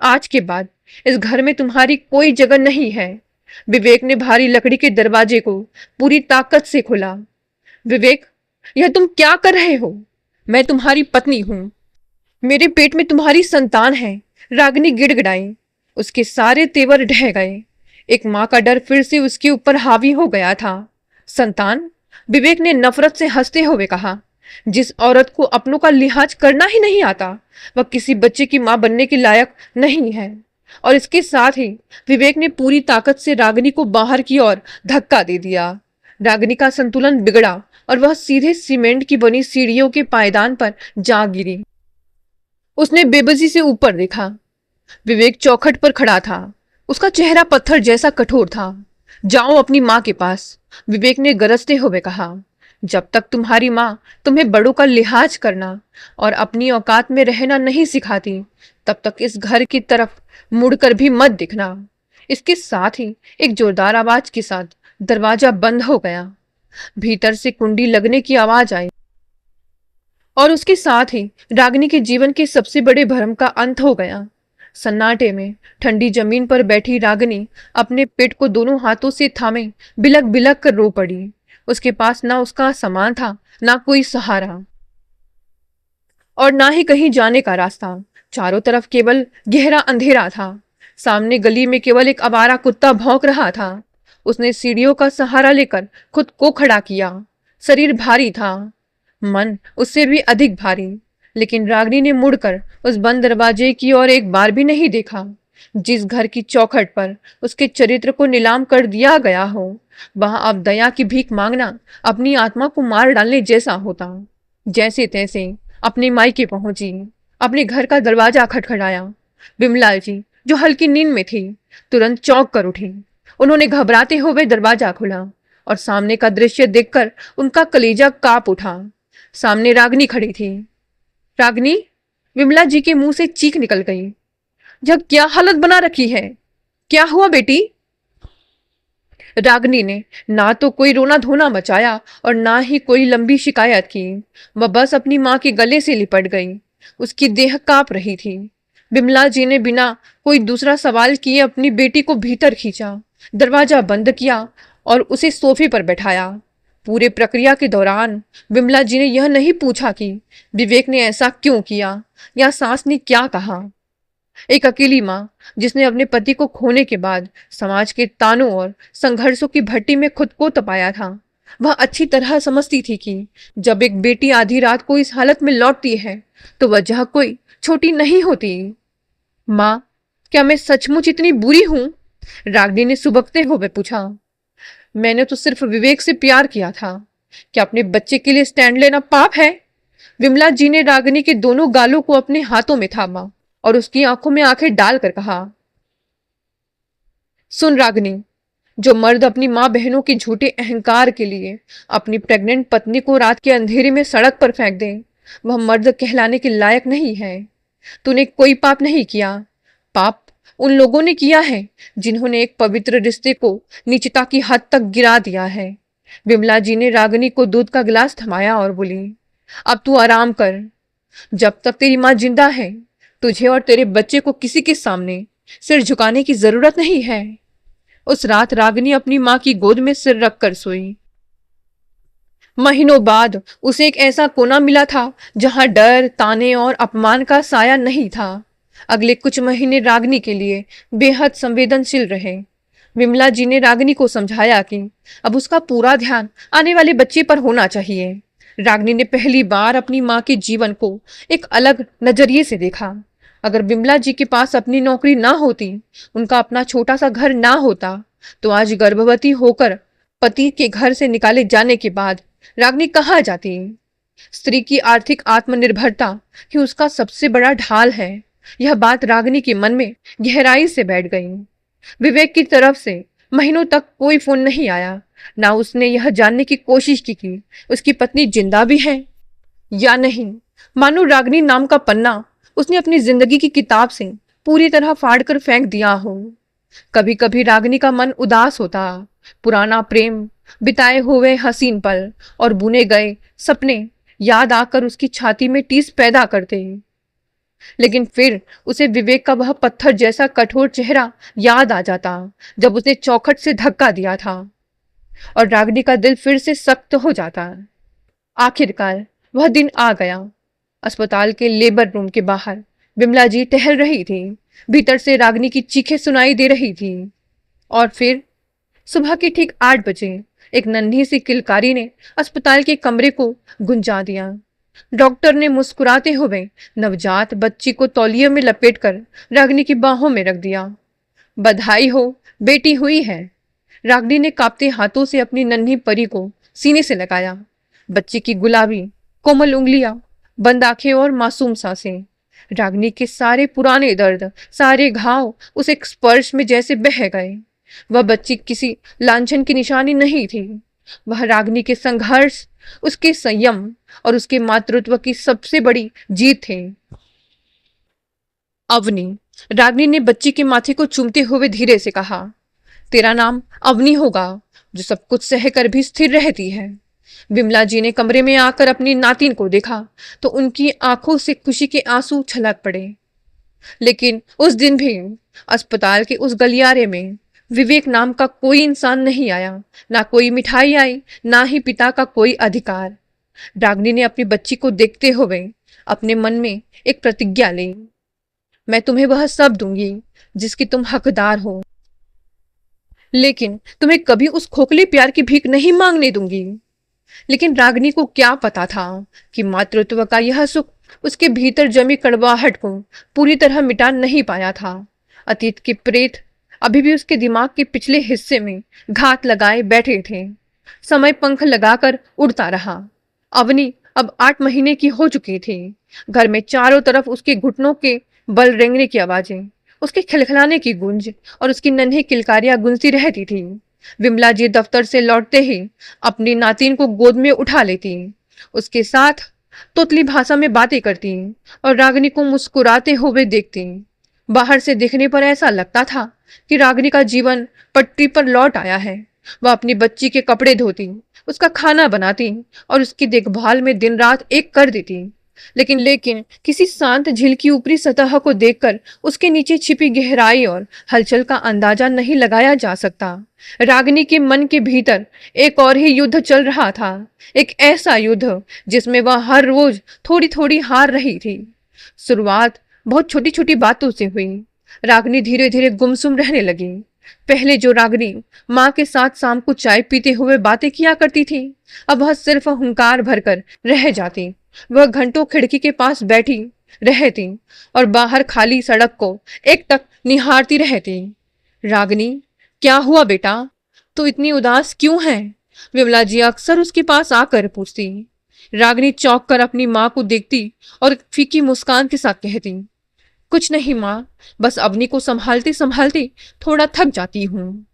आज के बाद इस घर में तुम्हारी कोई जगह नहीं है। विवेक ने भारी लकड़ी के दरवाजे को पूरी ताकत से खोला। विवेक, यह तुम क्या कर रहे हो? मैं तुम्हारी पत्नी हूं, मेरे पेट में तुम्हारी संतान है। रागिनी गिड़गिड़ाई। उसके सारे तेवर ढह गए। एक माँ का डर फिर से उसके ऊपर हावी हो गया था। संतान? विवेक ने नफरत से हंसते हुए कहा। जिस औरत को अपनों का लिहाज करना ही नहीं आता, वह किसी बच्चे की मां बनने के लायक नहीं है। और इसके साथ ही विवेक ने पूरी ताकत से रागिनी को बाहर की ओर धक्का दे दिया। रागिनी का संतुलन बिगड़ा और वह सीधे सीमेंट की बनी सीढ़ियों के पायदान पर जा गिरी। उसने बेबसी से ऊपर देखा। विवेक चौखट पर खड़ा था। उसका चेहरा पत्थर जैसा कठोर था। जाओ अपनी माँ के पास, विवेक ने गरजते हुए कहा। जब तक तुम्हारी माँ तुम्हें बड़ों का लिहाज करना और अपनी औकात में रहना नहीं सिखाती, तब तक इस घर की तरफ मुड़कर भी मत दिखना। इसके साथ ही एक जोरदार आवाज के साथ दरवाजा बंद हो गया। भीतर से कुंडी लगने की आवाज आई और उसके साथ ही रागिनी के जीवन के सबसे बड़े भ्रम का अंत हो गया। सन्नाटे में ठंडी जमीन पर बैठी रागिनी अपने पेट को दोनों हाथों से थामे बिलक बिलक कर रो पड़ी। उसके पास ना उसका सामान था, ना कोई सहारा और ना ही कहीं जाने का रास्ता। चारों तरफ केवल गहरा अंधेरा था। सामने गली में केवल एक आवारा कुत्ता भौंक रहा था। उसने सीढ़ियों का सहारा लेकर खुद को खड़ा किया। शरीर भारी था, मन उससे भी अधिक भारी। लेकिन रागिनी ने मुड़कर उस बंद दरवाजे की ओर एक बार भी नहीं देखा। जिस घर की चौखट पर उसके चरित्र को नीलाम कर दिया गया हो, वहां अब दया की भीख मांगना अपनी आत्मा को मार डालने जैसा होता। जैसे तैसे अपने मायके पहुंची, अपने घर का दरवाजा खटखटाया। बिमला जी, जो हल्की नींद में थी, तुरंत चौंक कर उठी। उन्होंने घबराते हुए दरवाजा खोला और सामने का दृश्य देखकर उनका कलेजा कांप उठा। सामने रागिनी खड़ी थी। रागिनी, विमला जी के मुंह से चीख निकल गई। यह क्या हालत बना रखी है? क्या हुआ बेटी? रागिनी ने ना तो कोई रोना धोना मचाया और ना ही कोई लंबी शिकायत की। वह बस अपनी माँ के गले से लिपट गई। उसकी देह कांप रही थी। बिमला जी ने बिना कोई दूसरा सवाल किए अपनी बेटी को भीतर खींचा, दरवाजा बंद किया और उसे सोफे पर बैठाया। पूरे प्रक्रिया के दौरान बिमला जी ने यह नहीं पूछा कि विवेक ने ऐसा क्यों किया या सास ने क्या कहा। एक अकेली माँ जिसने अपने पति को खोने के बाद समाज के तानों और संघर्षों की भट्टी में खुद को तपाया था, वह अच्छी तरह समझती थी कि जब एक बेटी आधी रात को इस हालत में लौटती है तो वजह कोई छोटी नहीं होती। माँ, क्या मैं सचमुच इतनी बुरी हूं? रागिनी ने सुबकते हुए पूछा। मैंने तो सिर्फ विवेक से प्यार किया था। क्या अपने बच्चे के लिए स्टैंड लेना पाप है? विमला जी ने रागिनी के दोनों गालों को अपने हाथों में थामा और उसकी आंखों में आंखें डालकर कहा। सुन रागिनी, जो मर्द अपनी माँ बहनों के झूठे अहंकार के लिए अपनी प्रेग्नेंट पत्नी को रात के अंधेरे में सड़क पर फेंक दे, वह मर्द कहलाने के लायक नहीं है। तूने कोई पाप नहीं किया। पाप उन लोगों ने किया है जिन्होंने एक पवित्र रिश्ते को नीचता की हद तक गिरा दिया है। विमला जी ने रागिनी को दूध का गिलास थमाया और बोली, अब तू आराम कर। जब तक तेरी माँ जिंदा है, तुझे और तेरे बच्चे को किसी के सामने सिर झुकाने की जरूरत नहीं है। उस रात रागिनी अपनी माँ की गोद में सिर रखकर सोई। महीनों बाद उसे एक ऐसा कोना मिला था जहां डर, ताने और अपमान का साया नहीं था। अगले कुछ महीने रागिनी के लिए बेहद संवेदनशील रहे। विमला जी ने रागिनी को समझाया कि अब उसका पूरा ध्यान आने वाले बच्चे पर होना चाहिए। रागिनी ने पहली बार अपनी माँ के जीवन को एक अलग नजरिए से देखा। अगर बिमला जी के पास अपनी नौकरी ना होती, उनका अपना छोटा सा घर ना होता, तो आज गर्भवती होकर पति के घर से निकाले जाने के बाद रागिनी कहाँ जाती? स्त्री की आर्थिक आत्मनिर्भरता ही उसका सबसे बड़ा ढाल है। यह बात रागिनी के मन में गहराई से बैठ गई। विवेक की तरफ से महीनों तक कोई फोन नहीं आया। ना उसने यह जानने की कोशिश की कि उसकी पत्नी जिंदा भी है या नहीं। मानो रागिनी नाम का पन्ना उसने अपनी जिंदगी की किताब से पूरी तरह फाड़कर फेंक दिया हो। कभी कभी रागिनी का मन उदास होता। पुराना प्रेम, बिताए हुए हसीन पल और बुने गए सपने याद आकर उसकी छाती में टीस पैदा करते। लेकिन फिर उसे विवेक का वह पत्थर जैसा कठोर चेहरा याद आ जाता जब उसने चौखट से धक्का दिया था और रागिनी का दिल फिर से सख्त हो जाता। आखिरकार वह दिन आ गया। अस्पताल के लेबर रूम के बाहर बिमला जी टहल रही थी। भीतर से रागिनी की चीखें सुनाई दे रही थी। और फिर सुबह के ठीक 8 बजे एक नन्ही सी किलकारी ने अस्पताल के कमरे को गुंजा दिया। डॉक्टर ने मुस्कुराते हुए नवजात बच्ची को तौलिए में लपेटकर रागिनी की बाहों में रख दिया। बधाई हो, बेटी हुई है। रागिनी ने कांपते हाथों से अपनी नन्ही परी को सीने से लगाया। बच्ची की गुलाबी कोमल उंगलियां, बंद आंखें और मासूम सांसें रागिनी के सारे पुराने दर्द, सारे घाव उस एक स्पर्श में जैसे बह गए। वह बच्ची किसी लांछन की निशानी नहीं थी, वह रागिनी के संघर्ष, उसके संयम और उसके मातृत्व की सबसे बड़ी जीत थे। अवनी, रागिनी ने बच्ची के माथे को चूमते हुए धीरे से कहा, तेरा नाम अवनी होगा, जो सब कुछ सहकर भी स्थिर रहती है। विमला जी ने कमरे में आकर अपनी नातिन को देखा तो उनकी आंखों से खुशी के आंसू छलक पड़े। लेकिन उस दिन भी अस्पताल के उस गलियारे में विवेक नाम का कोई इंसान नहीं आया, ना कोई मिठाई आई, ना ही पिता का कोई अधिकार। रागिनी ने अपनी बच्ची को देखते हुए अपने मन में एक प्रतिज्ञा ली, मैं तुम्हें वह सब दूंगी जिसकी तुम हकदार हो, लेकिन तुम्हें कभी उस खोखले प्यार की भीख नहीं मांगने दूंगी। लेकिन रागिनी को क्या पता था कि मातृत्व का यह सुख उसके भीतर जमी कड़वाहट को पूरी तरह मिटा नहीं पाया था। अतीत के प्रेत अभी भी उसके दिमाग के पिछले हिस्से में घात लगाए बैठे थे। समय पंख लगाकर उड़ता रहा। अवनी अब 8 महीने की हो चुकी थी। घर में चारों तरफ उसके घुटनों के बल रेंगने की आवाजें, उसके खिलखिलाने की गूंज और उसकी नन्ही किलकारियां गूंजती रहती थी। विमला जी दफ्तर से लौटते ही अपनी नातिन को गोद में उठा लेती, उसके साथ तोतली भाषा में बातें करती और रागिनी को मुस्कुराते हुए देखती। बाहर से देखने पर ऐसा लगता था कि रागिनी का जीवन पटरी पर लौट आया है। वह अपनी बच्ची के कपड़े धोती, उसका खाना बनाती और उसकी देखभाल में दिन रात एक कर देती। लेकिन किसी शांत झील की ऊपरी सतह को देखकर उसके नीचे छिपी गहराई और हलचल का अंदाजा नहीं लगाया जा सकता। रागिनी के मन के भीतर एक और ही युद्ध चल रहा था, एक ऐसा युद्ध जिसमें वह हर रोज थोड़ी थोड़ी हार रही थी। शुरुआत बहुत छोटी छोटी बातों से हुई। रागिनी धीरे धीरे गुमसुम रहने लगी। पहले जो रागिनी माँ के साथ शाम को चाय पीते हुए बातें किया करती थी, अब वह सिर्फ हुंकार भरकर रह जाती। वह घंटों खिड़की के पास बैठी रहती और बाहर खाली सड़क को एकटक निहारती रहती। रागिनी, क्या हुआ बेटा, तू इतनी उदास क्यों है? विमला जी अक्सर उसके पास आकर पूछती। रागिनी चौंक कर अपनी माँ को देखती और फीकी मुस्कान के साथ कहती, कुछ नहीं माँ, बस अवनी को संभालते संभालते थोड़ा थक जाती हूँ।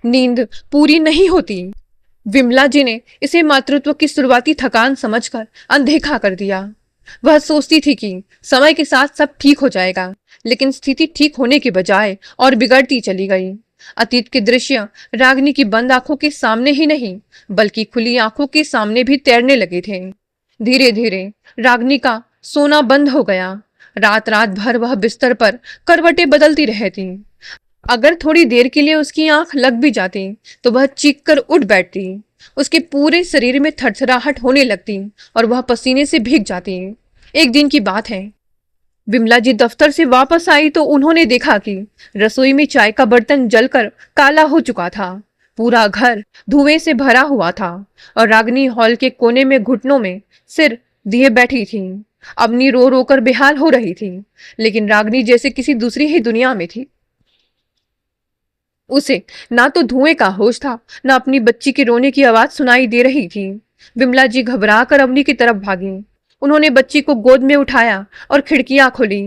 नींद पूरी नहीं होती। विमला जी ने इसे मातृत्व की शुरुआती थकान समझकर अनदेखा कर दिया। वह सोचती थी कि समय के साथ सब ठीक हो जाएगा, लेकिन स्थिति ठीक होने के बजाय और बिगड़ती चली गई। अतीत के दृश्य रागिनी की बंद आंखों के सामने ही नहीं, बल्कि खुली आंखों के सामने भी तैरने लगे थे। धीरे धीरे रागिनी का सोना बंद हो गया। रात रात भर वह बिस्तर पर करवटें बदलती रहती। अगर थोड़ी देर के लिए उसकी आंख लग भी जाती तो वह चीख कर उठ बैठती। उसके पूरे शरीर में थरथराहट होने लगती और वह पसीने से भीग जाती। एक दिन की बात है, विमला जी दफ्तर से वापस आई तो उन्होंने देखा कि रसोई में चाय का बर्तन जलकर काला हो चुका था। पूरा घर धुएं से भरा हुआ था और रागिनी हॉल के कोने में घुटनों में सिर दिए बैठी थी। अवनी रो रो कर बेहाल हो रही थी, लेकिन रागिनी जैसे किसी दूसरी ही दुनिया में थी। उसे ना तो धुएं का होश था, ना अपनी बच्ची के रोने की आवाज सुनाई दे रही थी। विमला जी घबरा कर अवनी की तरफ भागी। उन्होंने बच्ची को गोद में उठाया और खिड़कियां खोली।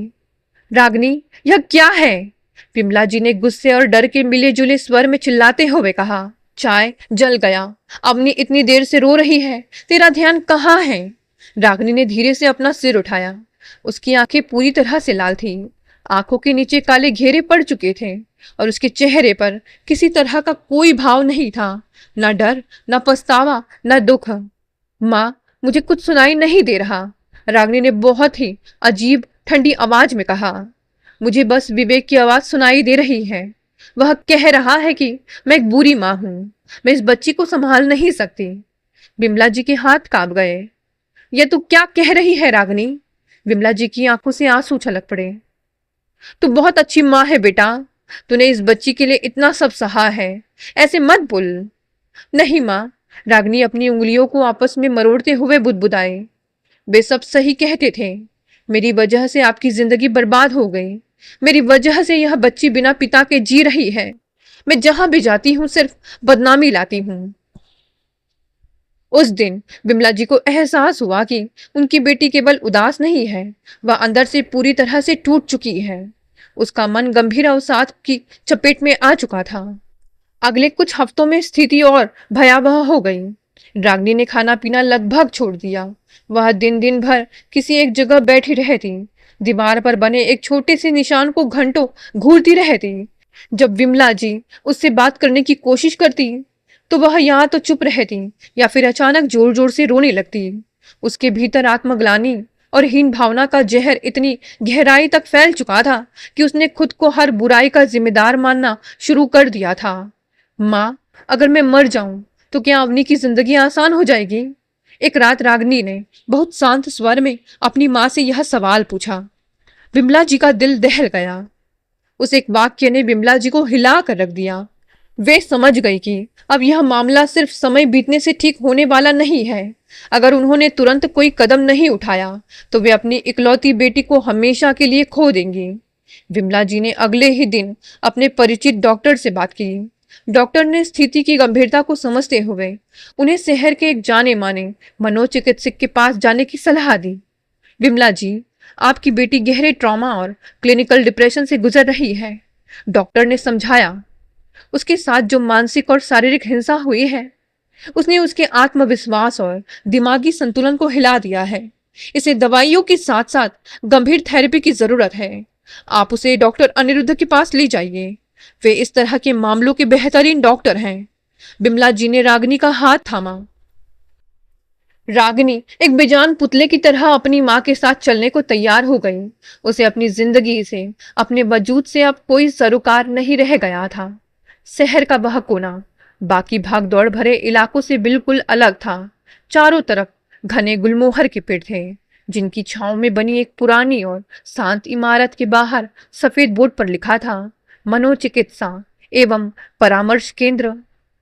रागिनी, यह क्या है? विमला जी ने गुस्से और डर के मिले जुले स्वर में चिल्लाते हुए कहा। चाय जल गया। अवनी इतनी देर से रो रही है, तेरा ध्यान कहाँ है? रागिनी ने धीरे से अपना सिर उठाया। उसकी आंखें पूरी तरह से लाल थी। आंखों के नीचे काले घेरे पड़ चुके थे और उसके चेहरे पर किसी तरह का कोई भाव नहीं था, न डर, न पछतावा, न दुख। माँ, मुझे कुछ सुनाई नहीं दे रहा, रागिनी ने बहुत ही अजीब ठंडी आवाज में कहा। मुझे बस विवेक की आवाज सुनाई दे रही है। वह कह रहा है कि मैं एक बुरी माँ हूं, मैं इस बच्ची को संभाल नहीं सकती। विमला जी के हाथ कांप गए। यह तू क्या कह रही है रागिनी? विमला जी की आंखों से आंसू छलक पड़े। तू बहुत अच्छी माँ है बेटा, तूने इस बच्ची के लिए इतना सब सहा है, ऐसे मत बोल। नहीं माँ, रागिनी अपनी उंगलियों को आपस में मरोड़ते हुए बुदबुदाए। वे सब सही कहते थे। मेरी वजह से आपकी जिंदगी बर्बाद हो गई। मेरी वजह से यह बच्ची बिना पिता के जी रही है। मैं जहां भी जाती हूँ सिर्फ बदनामी लाती हूँ। उस दिन विमला जी को एहसास हुआ कि उनकी बेटी केवल उदास नहीं है, वह अंदर से पूरी तरह से टूट चुकी है। उसका मन गंभीर अवसाद की चपेट में आ चुका था। अगले कुछ हफ्तों में स्थिति और भयावह हो गई। रागिनी ने खाना पीना लगभग छोड़ दिया। वह दिन दिन भर किसी एक जगह बैठी रहती, दीवार पर बने एक छोटे से निशान को घंटों घूरती रहती। जब विमला जी उससे बात करने की कोशिश करती तो वह या तो चुप रहती या फिर अचानक जोर जोर से रोने लगती। उसके भीतर आत्मग्लानि और हीन भावना का जहर इतनी गहराई तक फैल चुका था कि उसने खुद को हर बुराई का जिम्मेदार मानना शुरू कर दिया था। माँ, अगर मैं मर जाऊं तो क्या अवनी की जिंदगी आसान हो जाएगी? एक रात रागिनी ने बहुत शांत स्वर में अपनी माँ से यह सवाल पूछा। विमला जी का दिल दहल गया। उस एक वाक्य ने विमला जी को हिला कर रख दिया। वे समझ गई कि अब यह मामला सिर्फ समय बीतने से ठीक होने वाला नहीं है। अगर उन्होंने तुरंत कोई कदम नहीं उठाया तो वे अपनी इकलौती बेटी को हमेशा के लिए खो देंगी। विमला जी ने अगले ही दिन अपने परिचित डॉक्टर से बात की। डॉक्टर ने स्थिति की गंभीरता को समझते हुए उन्हें शहर के एक जाने माने मनोचिकित्सक के पास जाने की सलाह दी। विमला जी, आपकी बेटी गहरे ट्रॉमा और क्लिनिकल डिप्रेशन से गुजर रही है, डॉक्टर ने समझाया। उसके साथ जो मानसिक और शारीरिक हिंसा हुई है उसने उसके आत्मविश्वास और दिमागी संतुलन को हिला दिया है। इसे दवाइयों के साथ साथ गंभीर थेरेपी की जरूरत है। आप उसे डॉक्टर अनिरुद्ध के पास ले जाइए। वे इस तरह के मामलों के बेहतरीन डॉक्टर हैं। बिमला जी ने रागिनी का हाथ थामा। रागिनी एक बेजान पुतले की तरह अपनी माँ के साथ चलने को तैयार हो गई। उसे अपनी जिंदगी से, अपने वजूद से अब कोई सरोकार नहीं रह गया था। शहर का वह कोना बाकी भाग दौड़ भरे इलाकों से बिल्कुल अलग था। चारों तरफ घने गुलमोहर के पेड़ थे, जिनकी छांव में बनी एक पुरानी और शांत इमारत के बाहर सफेद बोर्ड पर लिखा था, मनोचिकित्सा एवं परामर्श केंद्र,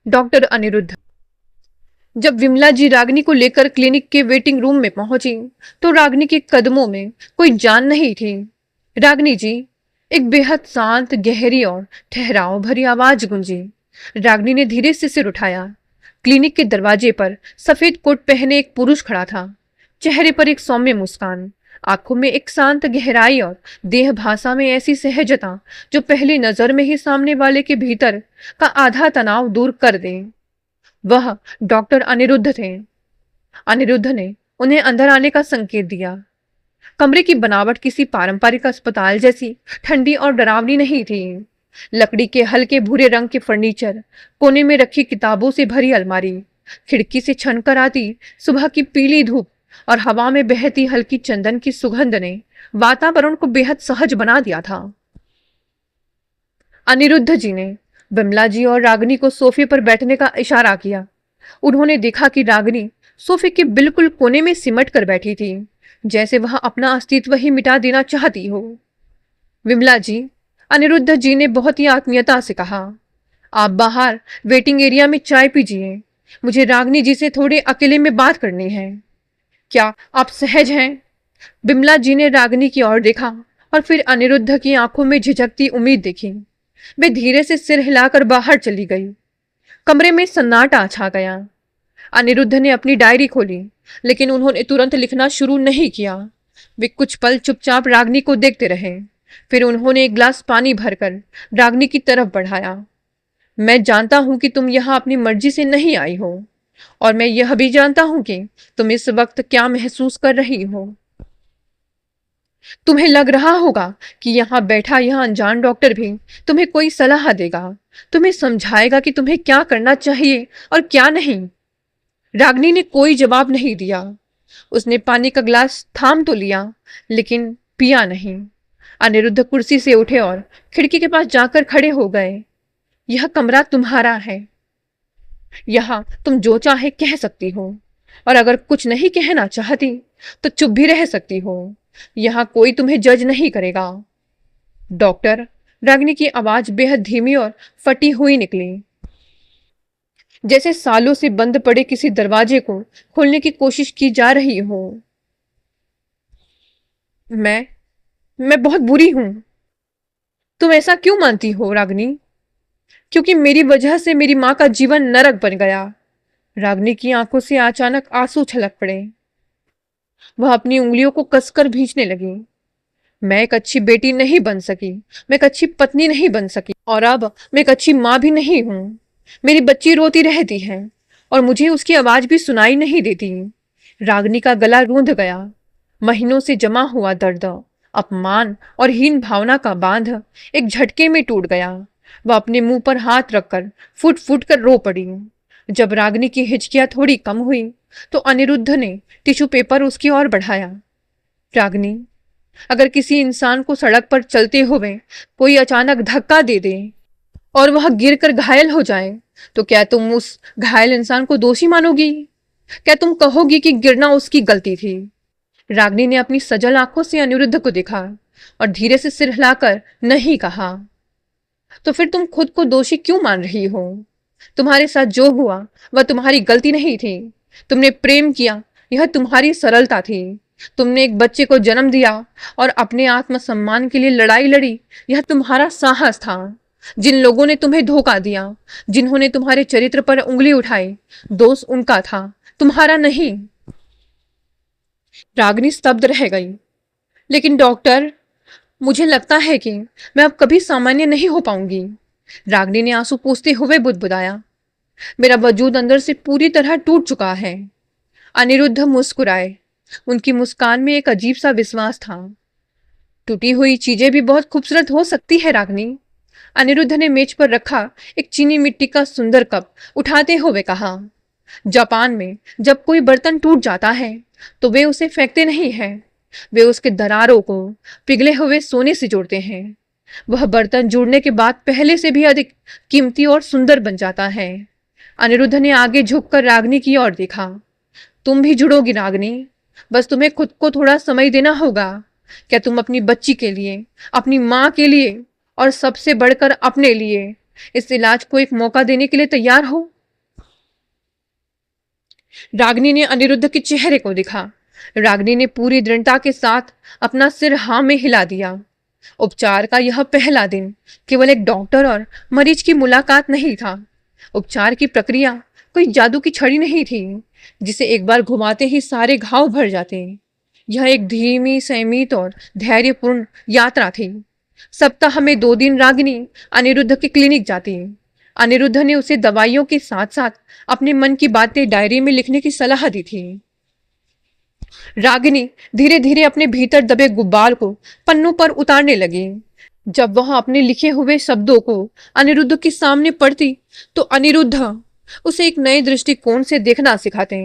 डॉक्टर अनिरुद्ध। जब विमला जी रागिनी को लेकर क्लिनिक के वेटिंग रूम में पहुंची तो रागिनी के कदमों में कोई जान नहीं थी। रागिनी जी, एक बेहद शांत, गहरी और ठहराव भरी आवाज गूंजी। रागिनी ने धीरे से सिर उठाया। क्लिनिक के दरवाजे पर सफेद कोट पहने एक पुरुष खड़ा था। चेहरे पर एक सौम्य मुस्कान, आंखों में एक शांत गहराई और देह भाषा में ऐसी सहजता जो पहली नजर में ही सामने वाले के भीतर का आधा तनाव दूर कर दे। वह डॉक्टर अनिरुद्ध थे। अनिरुद्ध ने उन्हें अंदर आने का संकेत दिया। कमरे की बनावट किसी पारंपरिक अस्पताल जैसी ठंडी और डरावनी नहीं थी। लकड़ी के हल्के भूरे रंग के फर्नीचर, कोने में रखी किताबों से भरी अलमारी, खिड़की से छनकर आती सुबह की पीली धूप और हवा में बहती हल्की चंदन की सुगंध ने वातावरण को बेहद सहज बना दिया था। अनिरुद्ध जी ने बिमला जी और रागिनी को सोफे पर बैठने का इशारा किया। उन्होंने देखा कि रागिनी सोफे के बिल्कुल कोने में सिमट कर बैठी थी, जैसे वह अपना अस्तित्व ही मिटा देना चाहती हो। विमला जी, अनिरुद्ध जी ने बहुत ही आत्मीयता से कहा, आप बाहर वेटिंग एरिया में चाय पीजिए। मुझे रागिनी जी से थोड़े अकेले में बात करनी है। क्या आप सहज हैं? बिमला जी ने रागिनी की ओर देखा और फिर अनिरुद्ध की आंखों में झिझकती उम्मीद देखी। वे धीरे से सिर हिलाकर बाहर चली गई। कमरे में सन्नाटा छा गया। अनिरुद्ध ने अपनी डायरी खोली, लेकिन उन्होंने तुरंत लिखना शुरू नहीं किया। वे कुछ पल चुपचाप रागिनी को देखते रहे। फिर उन्होंने एक गिलास पानी भरकर रागिनी की तरफ बढ़ाया। मैं जानता हूं कि तुम यहां अपनी मर्जी से नहीं आई हो, और मैं यह भी जानता हूं कि तुम इस वक्त क्या महसूस कर रही हो। तुम्हें लग रहा होगा कि यहां बैठा यह अनजान डॉक्टर भी तुम्हें कोई सलाह देगा, तुम्हें समझाएगा कि तुम्हें क्या करना चाहिए और क्या नहीं। रागिनी ने कोई जवाब नहीं दिया। उसने पानी का ग्लास थाम तो लिया, लेकिन पिया नहीं। अनिरुद्ध कुर्सी से उठे और खिड़की के पास जाकर खड़े हो गए। यह कमरा तुम्हारा है। यहां तुम जो चाहे कह सकती हो, और अगर कुछ नहीं कहना चाहती तो चुप भी रह सकती हो। यहां कोई तुम्हें जज नहीं करेगा। डॉक्टर, रागिनी की आवाज बेहद धीमी और फटी हुई निकली, जैसे सालों से बंद पड़े किसी दरवाजे को खोलने की कोशिश की जा रही हो। मैं बहुत बुरी हूं। तुम ऐसा क्यों मानती हो रागिनी? क्योंकि मेरी वजह से मेरी माँ का जीवन नरक बन गया। रागिनी की आंखों से अचानक आंसू छलक पड़े। वह अपनी उंगलियों को कसकर भींचने लगी। मैं एक अच्छी बेटी नहीं बन सकी, मैं एक अच्छी पत्नी नहीं बन सकी, और अब मैं एक अच्छी माँ भी नहीं हूं। मेरी बच्ची रोती रहती है और मुझे उसकी आवाज भी सुनाई नहीं देती। रागिनी का गला रूंध गया। महीनों से जमा हुआ दर्द, अपमान और हीन भावना का बांध एक झटके में टूट गया। वह अपने मुंह पर हाथ रखकर फुट फुट कर रो पड़ी। जब रागिनी की हिचकियां थोड़ी कम हुई तो अनिरुद्ध ने टिश्यू पेपर उसकी ओर बढ़ाया। रागिनी, अगर किसी इंसान को सड़क पर चलते हुए कोई अचानक धक्का दे दे और वह गिरकर घायल हो जाए, तो क्या तुम उस घायल इंसान को दोषी मानोगी? क्या तुम कहोगी कि गिरना उसकी गलती थी? रागिनी ने अपनी सजल आंखों से अनिरुद्ध को देखा और धीरे से सिर हिलाकर नहीं कहा। तो फिर तुम खुद को दोषी क्यों मान रही हो? तुम्हारे साथ जो हुआ वह तुम्हारी गलती नहीं थी। तुमने प्रेम किया, यह तुम्हारी सरलता थी। तुमने एक बच्चे को जन्म दिया और अपने आत्मसम्मान के लिए लड़ाई लड़ी, यह तुम्हारा साहस था। जिन लोगों ने तुम्हें धोखा दिया, जिन्होंने तुम्हारे चरित्र पर उंगली उठाई, दोष उनका था, तुम्हारा नहीं। रागिनी स्तब्ध रह गई। लेकिन डॉक्टर, मुझे लगता है कि मैं अब कभी सामान्य नहीं हो पाऊंगी। रागिनी ने आंसू पोंछते हुए बुदबुदाया। मेरा वजूद अंदर से पूरी तरह टूट चुका है। अनिरुद्ध मुस्कुराए। उनकी मुस्कान में एक अजीब सा विश्वास था। टूटी हुई चीजें भी बहुत खूबसूरत हो सकती है रागिनी। अनिरुद्ध ने मेज पर रखा एक चीनी मिट्टी का सुंदर कप उठाते हुए कहा। जापान में जब कोई बर्तन टूट जाता है तो वे उसे फेंकते नहीं हैं, वे उसके दरारों को पिघले हुए सोने से जोड़ते हैं। वह बर्तन जुड़ने के बाद पहले से भी अधिक कीमती और सुंदर बन जाता है। अनिरुद्ध ने आगे झुककर रागिनी की ओर देखा। तुम भी जुड़ोगी रागिनी, बस तुम्हें खुद को थोड़ा समय देना होगा। क्या तुम अपनी बच्ची के लिए, अपनी माँ के लिए और सबसे बढ़कर अपने लिए इस इलाज को एक मौका देने के लिए तैयार हो? रागिनी ने अनिरुद्ध के चेहरे को देखा। रागिनी ने पूरी दृढ़ता के साथ अपना सिर हाँ में हिला दिया। उपचार का यह पहला दिन केवल एक डॉक्टर और मरीज की मुलाकात नहीं था। उपचार की प्रक्रिया कोई जादू की छड़ी नहीं थी जिसे एक बार घुमाते ही सारे घाव भर जाते। यह एक धीमी, संयमित और धैर्यपूर्ण यात्रा थी। सप्ताह में 2 दिन रागिनी अनिरुद्ध के क्लिनिक जाती। अनिरुद्ध ने उसे दवाइयों के साथ साथ अपने मन की बातें डायरी में लिखने की सलाह दी थी। रागिनी धीरे धीरे अपने भीतर दबे गुब्बार को पन्नों पर उतारने लगी। जब वह अपने लिखे हुए शब्दों को अनिरुद्ध के सामने पढ़ती तो अनिरुद्ध उसे एक नए दृष्टिकोण से देखना सिखाते।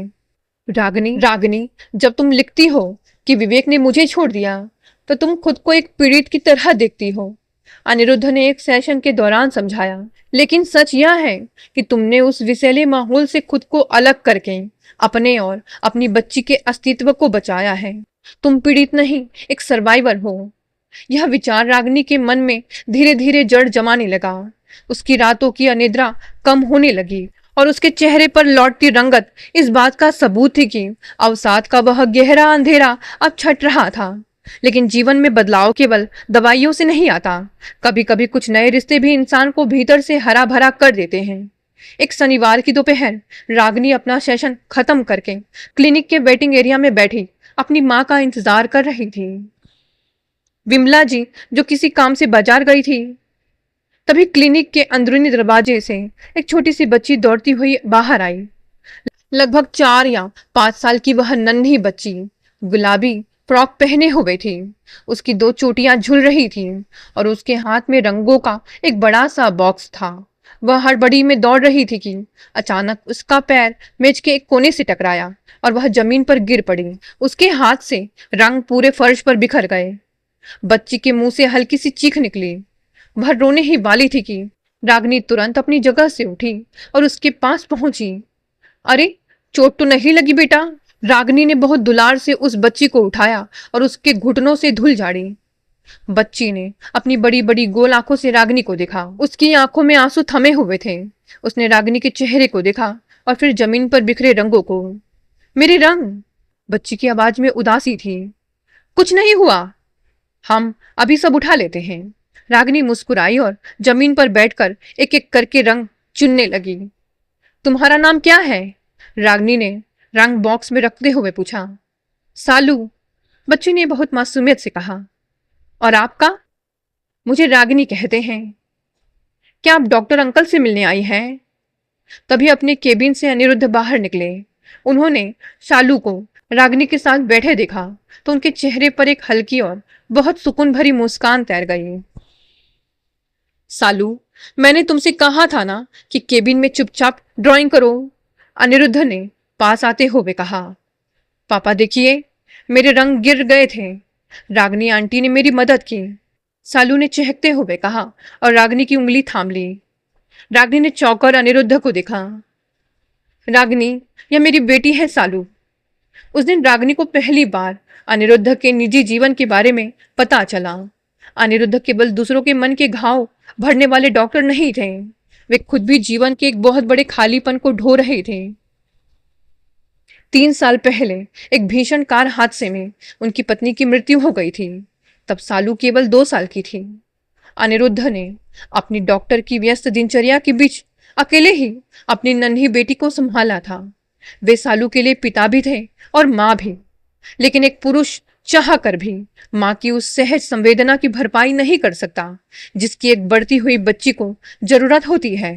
रागिनी रागिनी, जब तुम लिखती हो कि विवेक ने मुझे छोड़ दिया तो तुम खुद को एक पीड़ित की तरह देखती हो, अनिरुद्ध ने एक सेशन के दौरान समझाया। लेकिन सच यह है कि तुमने उस विषैले माहौल से खुद को अलग करके अपने और अपनी बच्ची के अस्तित्व को बचाया है। तुम पीड़ित नहीं, एक सर्वाइवर हो। यह विचार रागिनी के मन में धीरे धीरे जड़ जमाने लगा। उसकी रातों की अनिद्रा कम होने लगी और उसके चेहरे पर लौटती रंगत इस बात का सबूत थी कि अवसाद का वह गहरा अंधेरा अब छट रहा था। लेकिन जीवन में बदलाव केवल दवाइयों से नहीं आता। कभी कभी कुछ नए रिश्ते भी इंसान को भीतर से हरा भरा कर देते हैं। एक शनिवार की दोपहर रागिनी अपना सेशन खत्म करके क्लिनिक के वेटिंग एरिया में बैठी अपनी माँ का इंतजार कर रही थी। विमला जी जो किसी काम से बाजार गई थी, तभी क्लिनिक के अंदरूनी दरवाजे से एक छोटी सी बच्ची दौड़ती हुई बाहर आई। लगभग 4 या 5 साल की वह नन्ही बच्ची गुलाबी फ्रॉक पहने हुए थी। उसकी 2 चोटियां झूल रही थी और उसके हाथ में रंगों का एक बड़ा सा बॉक्स था। वह हड़बड़ी में दौड़ रही थी कि अचानक उसका पैर मेज के एक कोने से टकराया और वह जमीन पर गिर पड़ी। उसके हाथ से रंग पूरे फर्श पर बिखर गए। बच्ची के मुंह से हल्की सी चीख निकली। वह रोने ही वाली थी कि रागिनी तुरंत अपनी जगह से उठी और उसके पास पहुंची। अरे, चोट तो नहीं लगी बेटा? रागिनी ने बहुत दुलार से उस बच्ची को उठाया और उसके घुटनों से धूल झाड़ी। बच्ची ने अपनी बड़ी बड़ी गोल आंखों से रागिनी को देखा। उसकी आंखों में आंसू थमे हुए थे। उसने रागिनी के चेहरे को देखा और फिर जमीन पर बिखरे रंगों को। मेरे रंग? बच्ची की आवाज में उदासी थी। कुछ नहीं हुआ, हम अभी सब उठा लेते हैं। रागिनी मुस्कुराई और जमीन पर बैठकर एक एक करके रंग चुनने लगी। तुम्हारा नाम क्या है? रागनी ने रंग बॉक्स में रखते हुए पूछा। सालू, बच्ची ने बहुत मासूमियत से कहा। और आपका? मुझे रागिनी कहते हैं। क्या आप डॉक्टर अंकल से मिलने आई हैं? तभी अपने केबिन से अनिरुद्ध बाहर निकले। उन्होंने शालू को रागिनी के साथ बैठे देखा तो उनके चेहरे पर एक हल्की और बहुत सुकून भरी मुस्कान तैर गई। सालू, मैंने तुमसे कहा था ना कि केबिन में चुपचाप ड्राइंग करो, अनिरुद्ध ने पास आते हुए कहा। पापा देखिए, मेरे रंग गिर गए थे। रागिनी आंटी ने मेरी मदद की, सालू ने चहकते हुए कहा और रागिनी की उंगली थाम ली। रागिनी ने चौंकर अनिरुद्ध को देखा। रागिनी, यह मेरी बेटी है सालू। उस दिन रागिनी को पहली बार अनिरुद्ध के निजी जीवन के बारे में पता चला। अनिरुद्ध केवल दूसरों के मन के घाव भरने वाले डॉक्टर नहीं थे, वे खुद भी जीवन के एक बहुत बड़े खालीपन को ढो रहे थे। 3 साल पहले एक भीषण कार हादसे में उनकी पत्नी की मृत्यु हो गई थी। तब सालू केवल 2 साल की थी। अनिरुद्ध ने अपनी डॉक्टर की व्यस्त दिनचर्या के बीच अकेले ही अपनी नन्ही बेटी को संभाला था। वे सालू के लिए पिता भी थे और माँ भी, लेकिन एक पुरुष चाह कर भी माँ की उस सहज संवेदना की भरपाई नहीं कर सकता जिसकी एक बढ़ती हुई बच्ची को जरूरत होती है।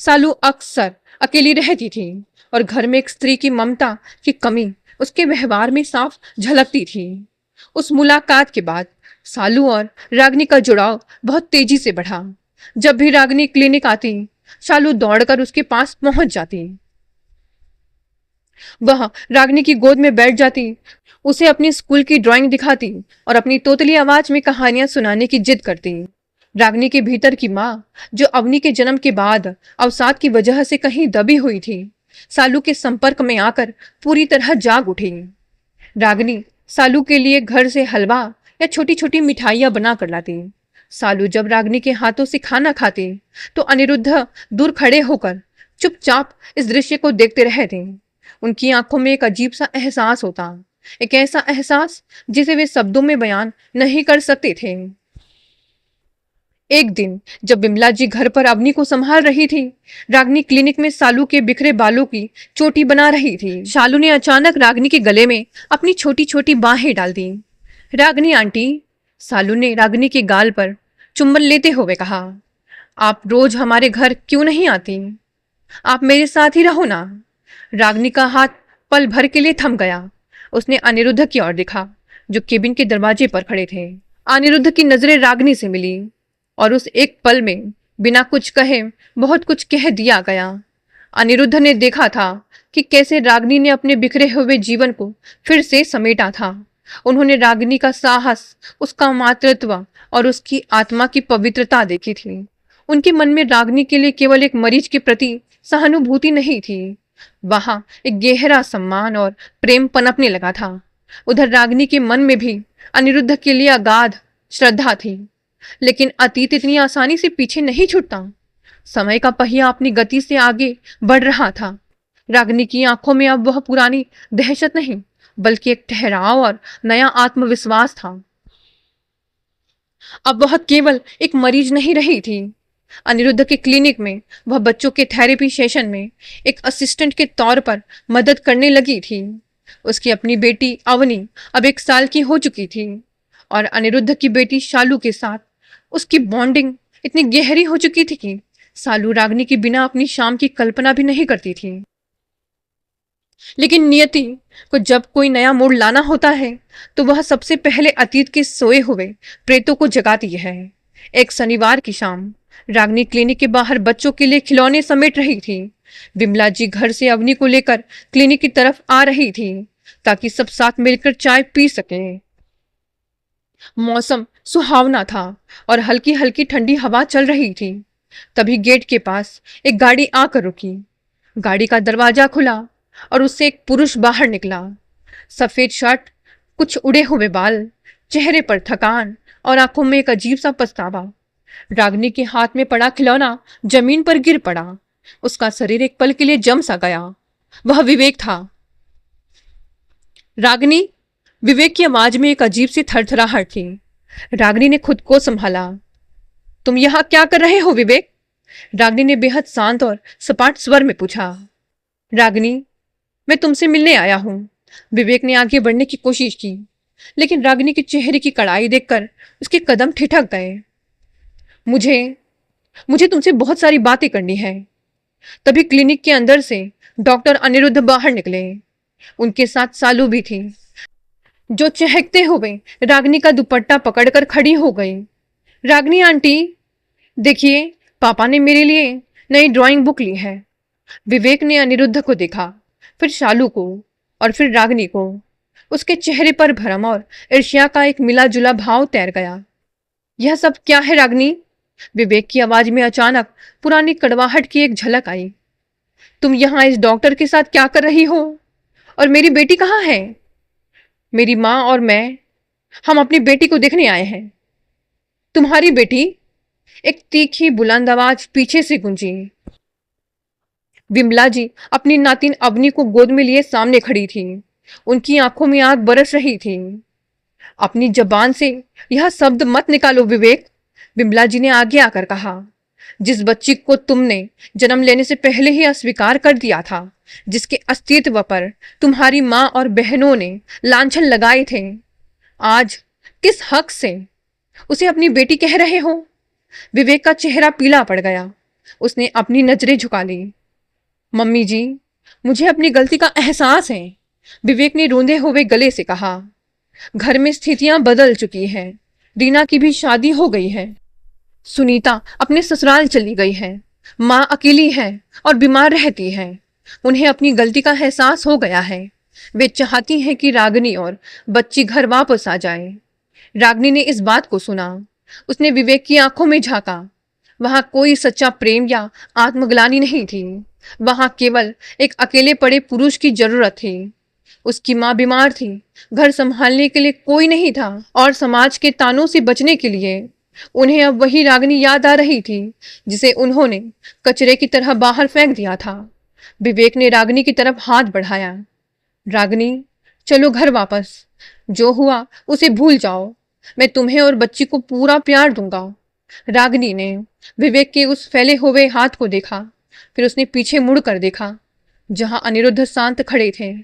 सालू अक्सर अकेली रहती थी और घर में एक स्त्री की ममता की कमी उसके व्यवहार में साफ झलकती थी। उस मुलाकात के बाद सालू और रागिनी का जुड़ाव बहुत तेजी से बढ़ा। जब भी रागिनी क्लिनिक आती, सालू दौड़कर उसके पास पहुंच जाती। वह रागिनी की गोद में बैठ जाती, उसे अपनी स्कूल की ड्राइंग दिखाती और अपनी तोतली आवाज में कहानियां सुनाने की जिद करती। रागिनी के भीतर की माँ, जो अवनी के जन्म के बाद अवसाद की वजह से कहीं दबी हुई थी, सालू के संपर्क में आकर पूरी तरह जाग उठी। रागिनी सालू के लिए घर से हलवा या छोटी छोटी मिठाइयां बना कर लाती। सालू जब रागिनी के हाथों से खाना खाती तो अनिरुद्ध दूर खड़े होकर चुपचाप इस दृश्य को देखते रहते। उनकी आंखों में एक अजीब सा एहसास होता, एक ऐसा एहसास जिसे वे शब्दों में बयान नहीं कर सकते थे। एक दिन जब बिमला जी घर पर अवनी को संभाल रही थी, रागिनी क्लिनिक में सालू के बिखरे बालों की चोटी बना रही थी। शालू ने अचानक रागिनी के गले में अपनी छोटी छोटी बाहें डाल दी। रागिनी आंटी, सालू ने रागिनी के गाल पर चुंबन लेते हुए कहा, आप रोज हमारे घर क्यों नहीं आती? आप मेरे साथ ही रहो ना। रागिनी का हाथ पल भर के लिए थम गया। उसने अनिरुद्ध की ओर देखा, जो केबिन के दरवाजे पर खड़े थे। अनिरुद्ध की नजरें रागिनी से मिली और उस एक पल में बिना कुछ कहे बहुत कुछ कह दिया गया। अनिरुद्ध ने देखा था कि कैसे रागिनी ने अपने बिखरे हुए जीवन को फिर से समेटा था। उन्होंने रागिनी का साहस, उसका मातृत्व और उसकी आत्मा की पवित्रता देखी थी। उनके मन में रागिनी के लिए केवल एक मरीज के प्रति सहानुभूति नहीं थी, वहां एक गहरा सम्मान और प्रेम पनपने लगा था। उधर रागिनी के मन में भी अनिरुद्ध के लिए अगाध श्रद्धा थी, लेकिन अतीत इतनी आसानी से पीछे नहीं छूटता। समय का पहिया अपनी गति से आगे बढ़ रहा था। रागिनी की आंखों में अब वह पुरानी दहशत नहीं, बल्कि एक ठहराव और नया आत्मविश्वास था। अब वह केवल एक मरीज नहीं रही थी। अनिरुद्ध के क्लिनिक में वह बच्चों के थेरेपी सेशन में एक असिस्टेंट के तौर पर मदद करने लगी थी। उसकी अपनी बेटी अवनी अब 1 साल की हो चुकी थी और अनिरुद्ध की बेटी शालू के साथ उसकी बॉन्डिंग इतनी गहरी हो चुकी थी कि सालू रागिनी के बिना अपनी शाम की कल्पना भी नहीं करती थी। लेकिन नियति को जब कोई नया मोड़ लाना होता है तो वह सबसे पहले अतीत के सोए हुए प्रेतों को जगाती है। एक शनिवार की शाम रागिनी क्लिनिक के बाहर बच्चों के लिए खिलौने समेट रही थी। बिमला जी घर से अवनी को लेकर क्लिनिक की तरफ आ रही थी ताकि सब साथ मिलकर चाय पी सके। मौसम सुहावना था और हल्की हल्की ठंडी हवा चल रही थी। तभी गेट के पास एक गाड़ी आकर रुकी। गाड़ी का दरवाजा खुला और उससे एक पुरुष बाहर निकला। सफेद शर्ट, कुछ उड़े हुए बाल, चेहरे पर थकान और आंखों में एक अजीब सा पछतावा। रागिनी के हाथ में पड़ा खिलौना जमीन पर गिर पड़ा। उसका शरीर एक पल के लिए जम सा गया। वह विवेक था। रागिनी, विवेक की आवाज में एक अजीब सी थरथराहट थी। रागिनी ने खुद को संभाला। तुम यहां क्या कर रहे हो विवेक? रागिनी ने बेहद शांत और सपाट स्वर में पूछा। रागिनी, मैं तुमसे मिलने आया हूं। विवेक ने आगे बढ़ने की कोशिश की, लेकिन रागिनी के चेहरे की कड़ाई देखकर उसके कदम ठिठक गए। मुझे मुझे तुमसे बहुत सारी बातें करनी है। तभी क्लिनिक के अंदर से डॉक्टर अनिरुद्ध बाहर निकले। उनके साथ सालू भी थी, जो चहकते हुए रागिनी का दुपट्टा पकड़कर खड़ी हो गई। रागिनी आंटी, देखिए, पापा ने मेरे लिए नई ड्राइंग बुक ली है। विवेक ने अनिरुद्ध को देखा, फिर शालू को और फिर रागिनी को। उसके चेहरे पर भरम और ईर्ष्या का एक मिला जुला भाव तैर गया। यह सब क्या है रागिनी? विवेक की आवाज में अचानक पुरानी कड़वाहट की एक झलक आई। तुम यहां इस डॉक्टर के साथ क्या कर रही हो? और मेरी बेटी कहाँ है? मेरी माँ और मैं, हम अपनी बेटी को देखने आए हैं। तुम्हारी बेटी? एक तीखी बुलंद आवाज पीछे से गूंजी। विमला जी अपनी नातिन अवनी को गोद में लिए सामने खड़ी थी। उनकी आंखों में आग बरस रही थी। अपनी जबान से यह शब्द मत निकालो विवेक, विमला जी ने आगे आकर कहा। जिस बच्ची को तुमने जन्म लेने से पहले ही अस्वीकार कर दिया था, जिसके अस्तित्व पर तुम्हारी माँ और बहनों ने लांछन लगाए थे, आज किस हक से उसे अपनी बेटी कह रहे हो? विवेक का चेहरा पीला पड़ गया। उसने अपनी नजरें झुका ली। मम्मी जी, मुझे अपनी गलती का एहसास है, विवेक ने रोंदे हुए गले से कहा। घर में स्थितियां बदल चुकी हैं। रीना की भी शादी हो गई है। सुनीता अपने ससुराल चली गई है। माँ अकेली है और बीमार रहती है। उन्हें अपनी गलती का एहसास हो गया है। वे चाहती हैं कि रागिनी और बच्ची घर वापस आ जाए। रागिनी ने इस बात को सुना। उसने विवेक की आंखों में झांका। वहां कोई सच्चा प्रेम या आत्मग्लानि नहीं थी। वहां केवल एक अकेले पड़े पुरुष की जरूरत थी। उसकी माँ बीमार थी, घर संभालने के लिए कोई नहीं था, और समाज के तानों से बचने के लिए उन्हें अब वही रागिनी याद आ रही थी जिसे उन्होंने कचरे की तरह बाहर फेंक दिया था। विवेक ने रागिनी की तरफ हाथ बढ़ाया। रागिनी, चलो घर वापस। जो हुआ उसे भूल जाओ। मैं तुम्हें और बच्ची को पूरा प्यार दूंगा। रागिनी ने विवेक के उस फैले हुए हाथ को देखा, फिर उसने पीछे मुड़ कर देखा जहां अनिरुद्ध शांत खड़े थे।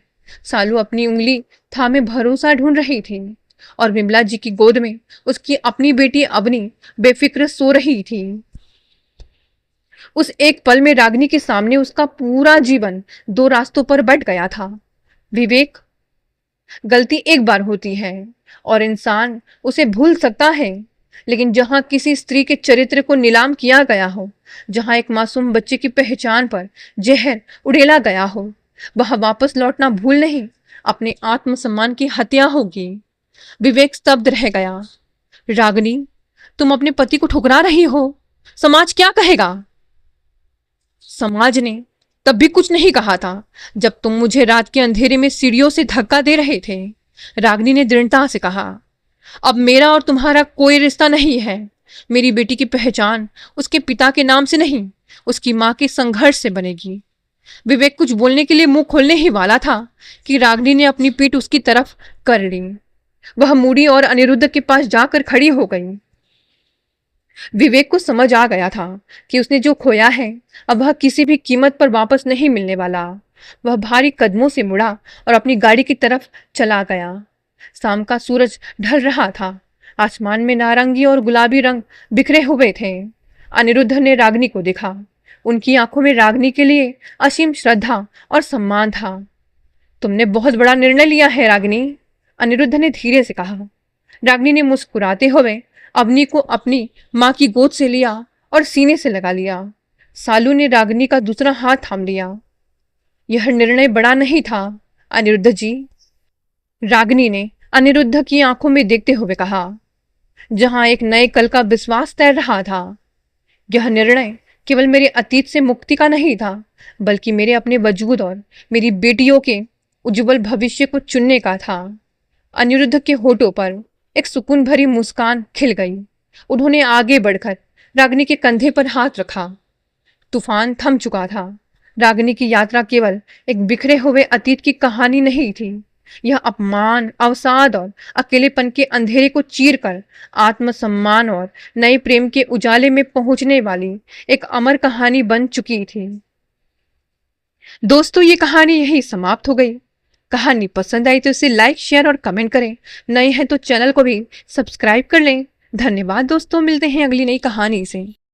सालू अपनी उंगली थामे भरोसा ढूंढ रही थी, और विमला जी की गोद में उसकी अपनी बेटी अवनी बेफिक्र सो रही थी। उस एक पल में रागिनी के सामने उसका पूरा जीवन दो रास्तों पर बंट गया था। विवेक, गलती एक बार होती है और इंसान उसे भूल सकता है, लेकिन जहां किसी स्त्री के चरित्र को नीलाम किया गया हो, जहां एक मासूम बच्चे की पहचान पर जहर उड़ेला गया हो, वह वापस लौटना भूल नहीं, अपने आत्मसम्मान की हत्या होगी। विवेक स्तब्ध रह गया। रागिनी, तुम अपने पति को ठुकरा रही हो। समाज क्या कहेगा? समाज ने तब भी कुछ नहीं कहा था जब तुम मुझे रात के अंधेरे में सीढ़ियों से धक्का दे रहे थे, रागिनी ने दृढ़ता से कहा। अब मेरा और तुम्हारा कोई रिश्ता नहीं है। मेरी बेटी की पहचान उसके पिता के नाम से नहीं, उसकी मां के संघर्ष से बनेगी। विवेक कुछ बोलने के लिए मुंह खोलने ही वाला था कि रागिनी ने अपनी पीठ उसकी तरफ कर ली। वह मुड़ी और अनिरुद्ध के पास जाकर खड़ी हो गई। विवेक को समझ आ गया था कि उसने जो खोया है अब वह किसी भी कीमत पर वापस नहीं मिलने वाला। वह भारी कदमों से मुड़ा और अपनी गाड़ी की तरफ चला गया। शाम का सूरज ढल रहा था। आसमान में नारंगी और गुलाबी रंग बिखरे हुए थे। अनिरुद्ध ने रागिनी को देखा। उनकी आंखों में रागिनी के लिए असीम श्रद्धा और सम्मान था। तुमने बहुत बड़ा निर्णय लिया है रागिनी, अनिरुद्ध ने धीरे से कहा। रागिनी ने मुस्कुराते हुए अवनी को अपनी मां की गोद से लिया और सीने से लगा लिया। सालू ने रागिनी का दूसरा हाथ थाम लिया। यह निर्णय बड़ा नहीं था अनिरुद्ध जी, रागिनी ने अनिरुद्ध की आंखों में देखते हुए कहा, जहां एक नए कल का विश्वास तैर रहा था। यह निर्णय केवल मेरे अतीत से मुक्ति का नहीं था, बल्कि मेरे अपने वजूद और मेरी बेटियों के उज्जवल भविष्य को चुनने का था। अनिरुद्ध के होठों पर एक सुकून भरी मुस्कान खिल गई। उन्होंने आगे बढ़कर रागिनी के कंधे पर हाथ रखा। तूफान थम चुका था। रागिनी की यात्रा केवल एक बिखरे हुए अतीत की कहानी नहीं थी। यह अपमान, अवसाद और अकेलेपन के अंधेरे को चीरकर आत्मसम्मान और नए प्रेम के उजाले में पहुंचने वाली एक अमर कहानी बन चुकी थी। दोस्तों, ये कहानी यही समाप्त हो गई। कहानी पसंद आई तो इसे लाइक, शेयर और कमेंट करें। नए हैं तो चैनल को भी सब्सक्राइब कर लें। धन्यवाद दोस्तों, मिलते हैं अगली नई कहानी से।